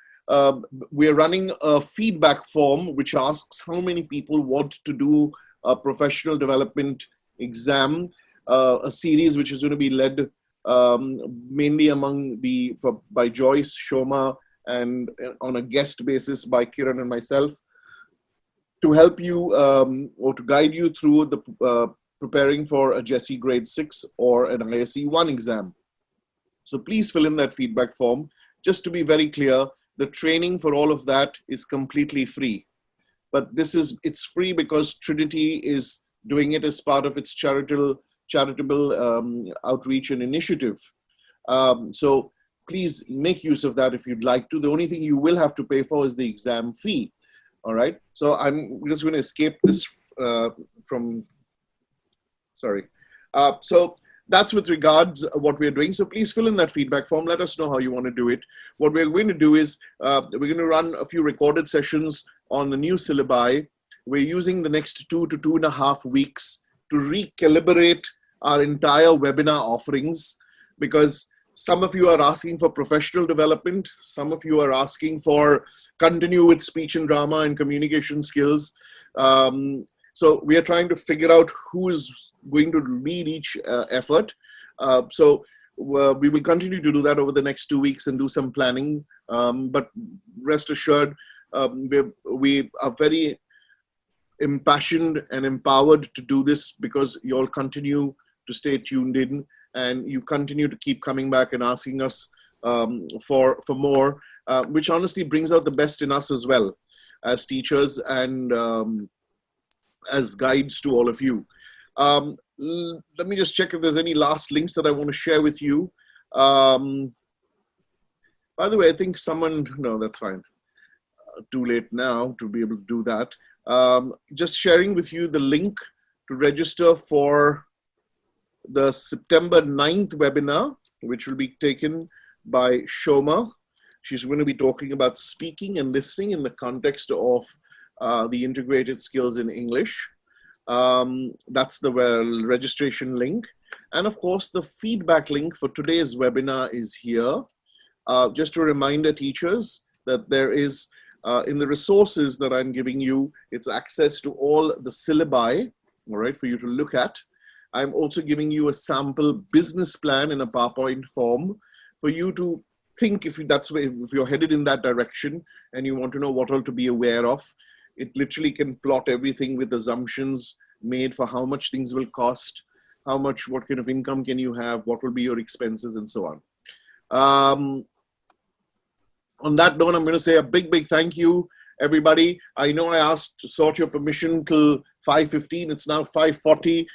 we're running a feedback form which asks how many people want to do a professional development exam, a series which is going to be led mainly by Joyce, Shoma, and on a guest basis by Kiran and myself, to help you or to guide you through the preparing for a GESE grade 6 or an ISE 1 exam. So please fill in that feedback form. Just to be very clear, the training for all of that is completely free. But it's free because Trinity is doing it as part of its charitable outreach and initiative. So please make use of that if you'd like to. The only thing you will have to pay for is the exam fee. All right. So I'm just going to escape this so that's with regards what we're doing. So please fill in that feedback form. Let us know how you want to do it. What we're going to do is we're going to run a few recorded sessions on the new syllabi. We're using the next 2 to 2.5 weeks to recalibrate our entire webinar offerings, because some of you are asking for professional development. Some of you are asking for continue with speech and drama and communication skills. So we are trying to figure out who is going to lead each effort. So we will continue to do that over the next 2 weeks and do some planning. But rest assured, we are very impassioned and empowered to do this because you all continue to stay tuned in and you continue to keep coming back and asking us for more, which honestly brings out the best in us as well as teachers and as guides to all of you. Let me just check if there's any last links that I want to share with you. By the way, I think no, that's fine. Too late now to be able to do that. Just sharing with you the link to register for the September 9th webinar, which will be taken by Shoma. She's going to be talking about speaking and listening in the context of the integrated skills in English. That's the registration link. And of course, the feedback link for today's webinar is here. Just a reminder, teachers, that there is, in the resources that I'm giving you, it's access to all the syllabi, all right, for you to look at. I'm also giving you a sample business plan in a PowerPoint form for you to think if you're headed in that direction and you want to know what all to be aware of. It literally can plot everything with assumptions made for how much things will cost, what kind of income can you have, what will be your expenses, and so on. On that note, I'm going to say a big thank you, everybody. I know I sought your permission till 5:15. It's now 5:40.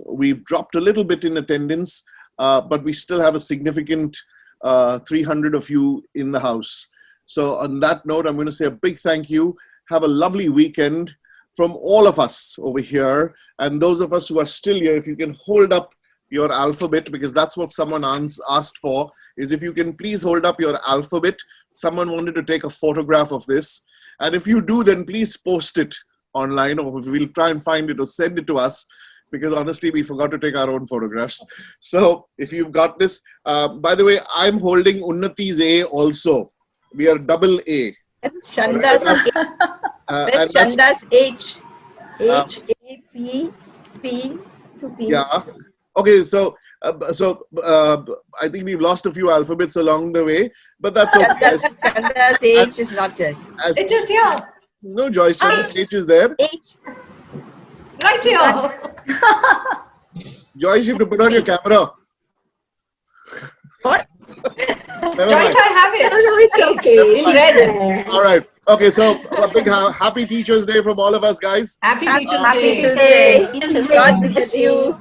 We've dropped a little bit in attendance, but we still have a significant 300 of you in the house. So on that note, I'm going to say a big thank you. Have a lovely weekend from all of us over here. And those of us who are still here, if you can hold up your alphabet, because that's what someone asked for, is if you can please hold up your alphabet. Someone wanted to take a photograph of this. And if you do, then please post it online, or we'll try and find it or send it to us, because honestly, we forgot to take our own photographs. So if you've got this, by the way, I'm holding Unnati's A also. We are double A. Shanda's Shanda's H-A-P-P to P. Yeah. Okay, so I think we've lost a few alphabets along the way, but that's okay. Chandra's H is not there. It is here. No, Joyce, Chandra's H is there. H. Right here. Joyce, you have to put on your camera. What? Never Joyce, mind. I have it. No, it's okay. In red. All right. Okay, so a big happy Teachers' Day from all of us, guys. Happy Teachers' Happy Day. Teachers' Day. God bless you.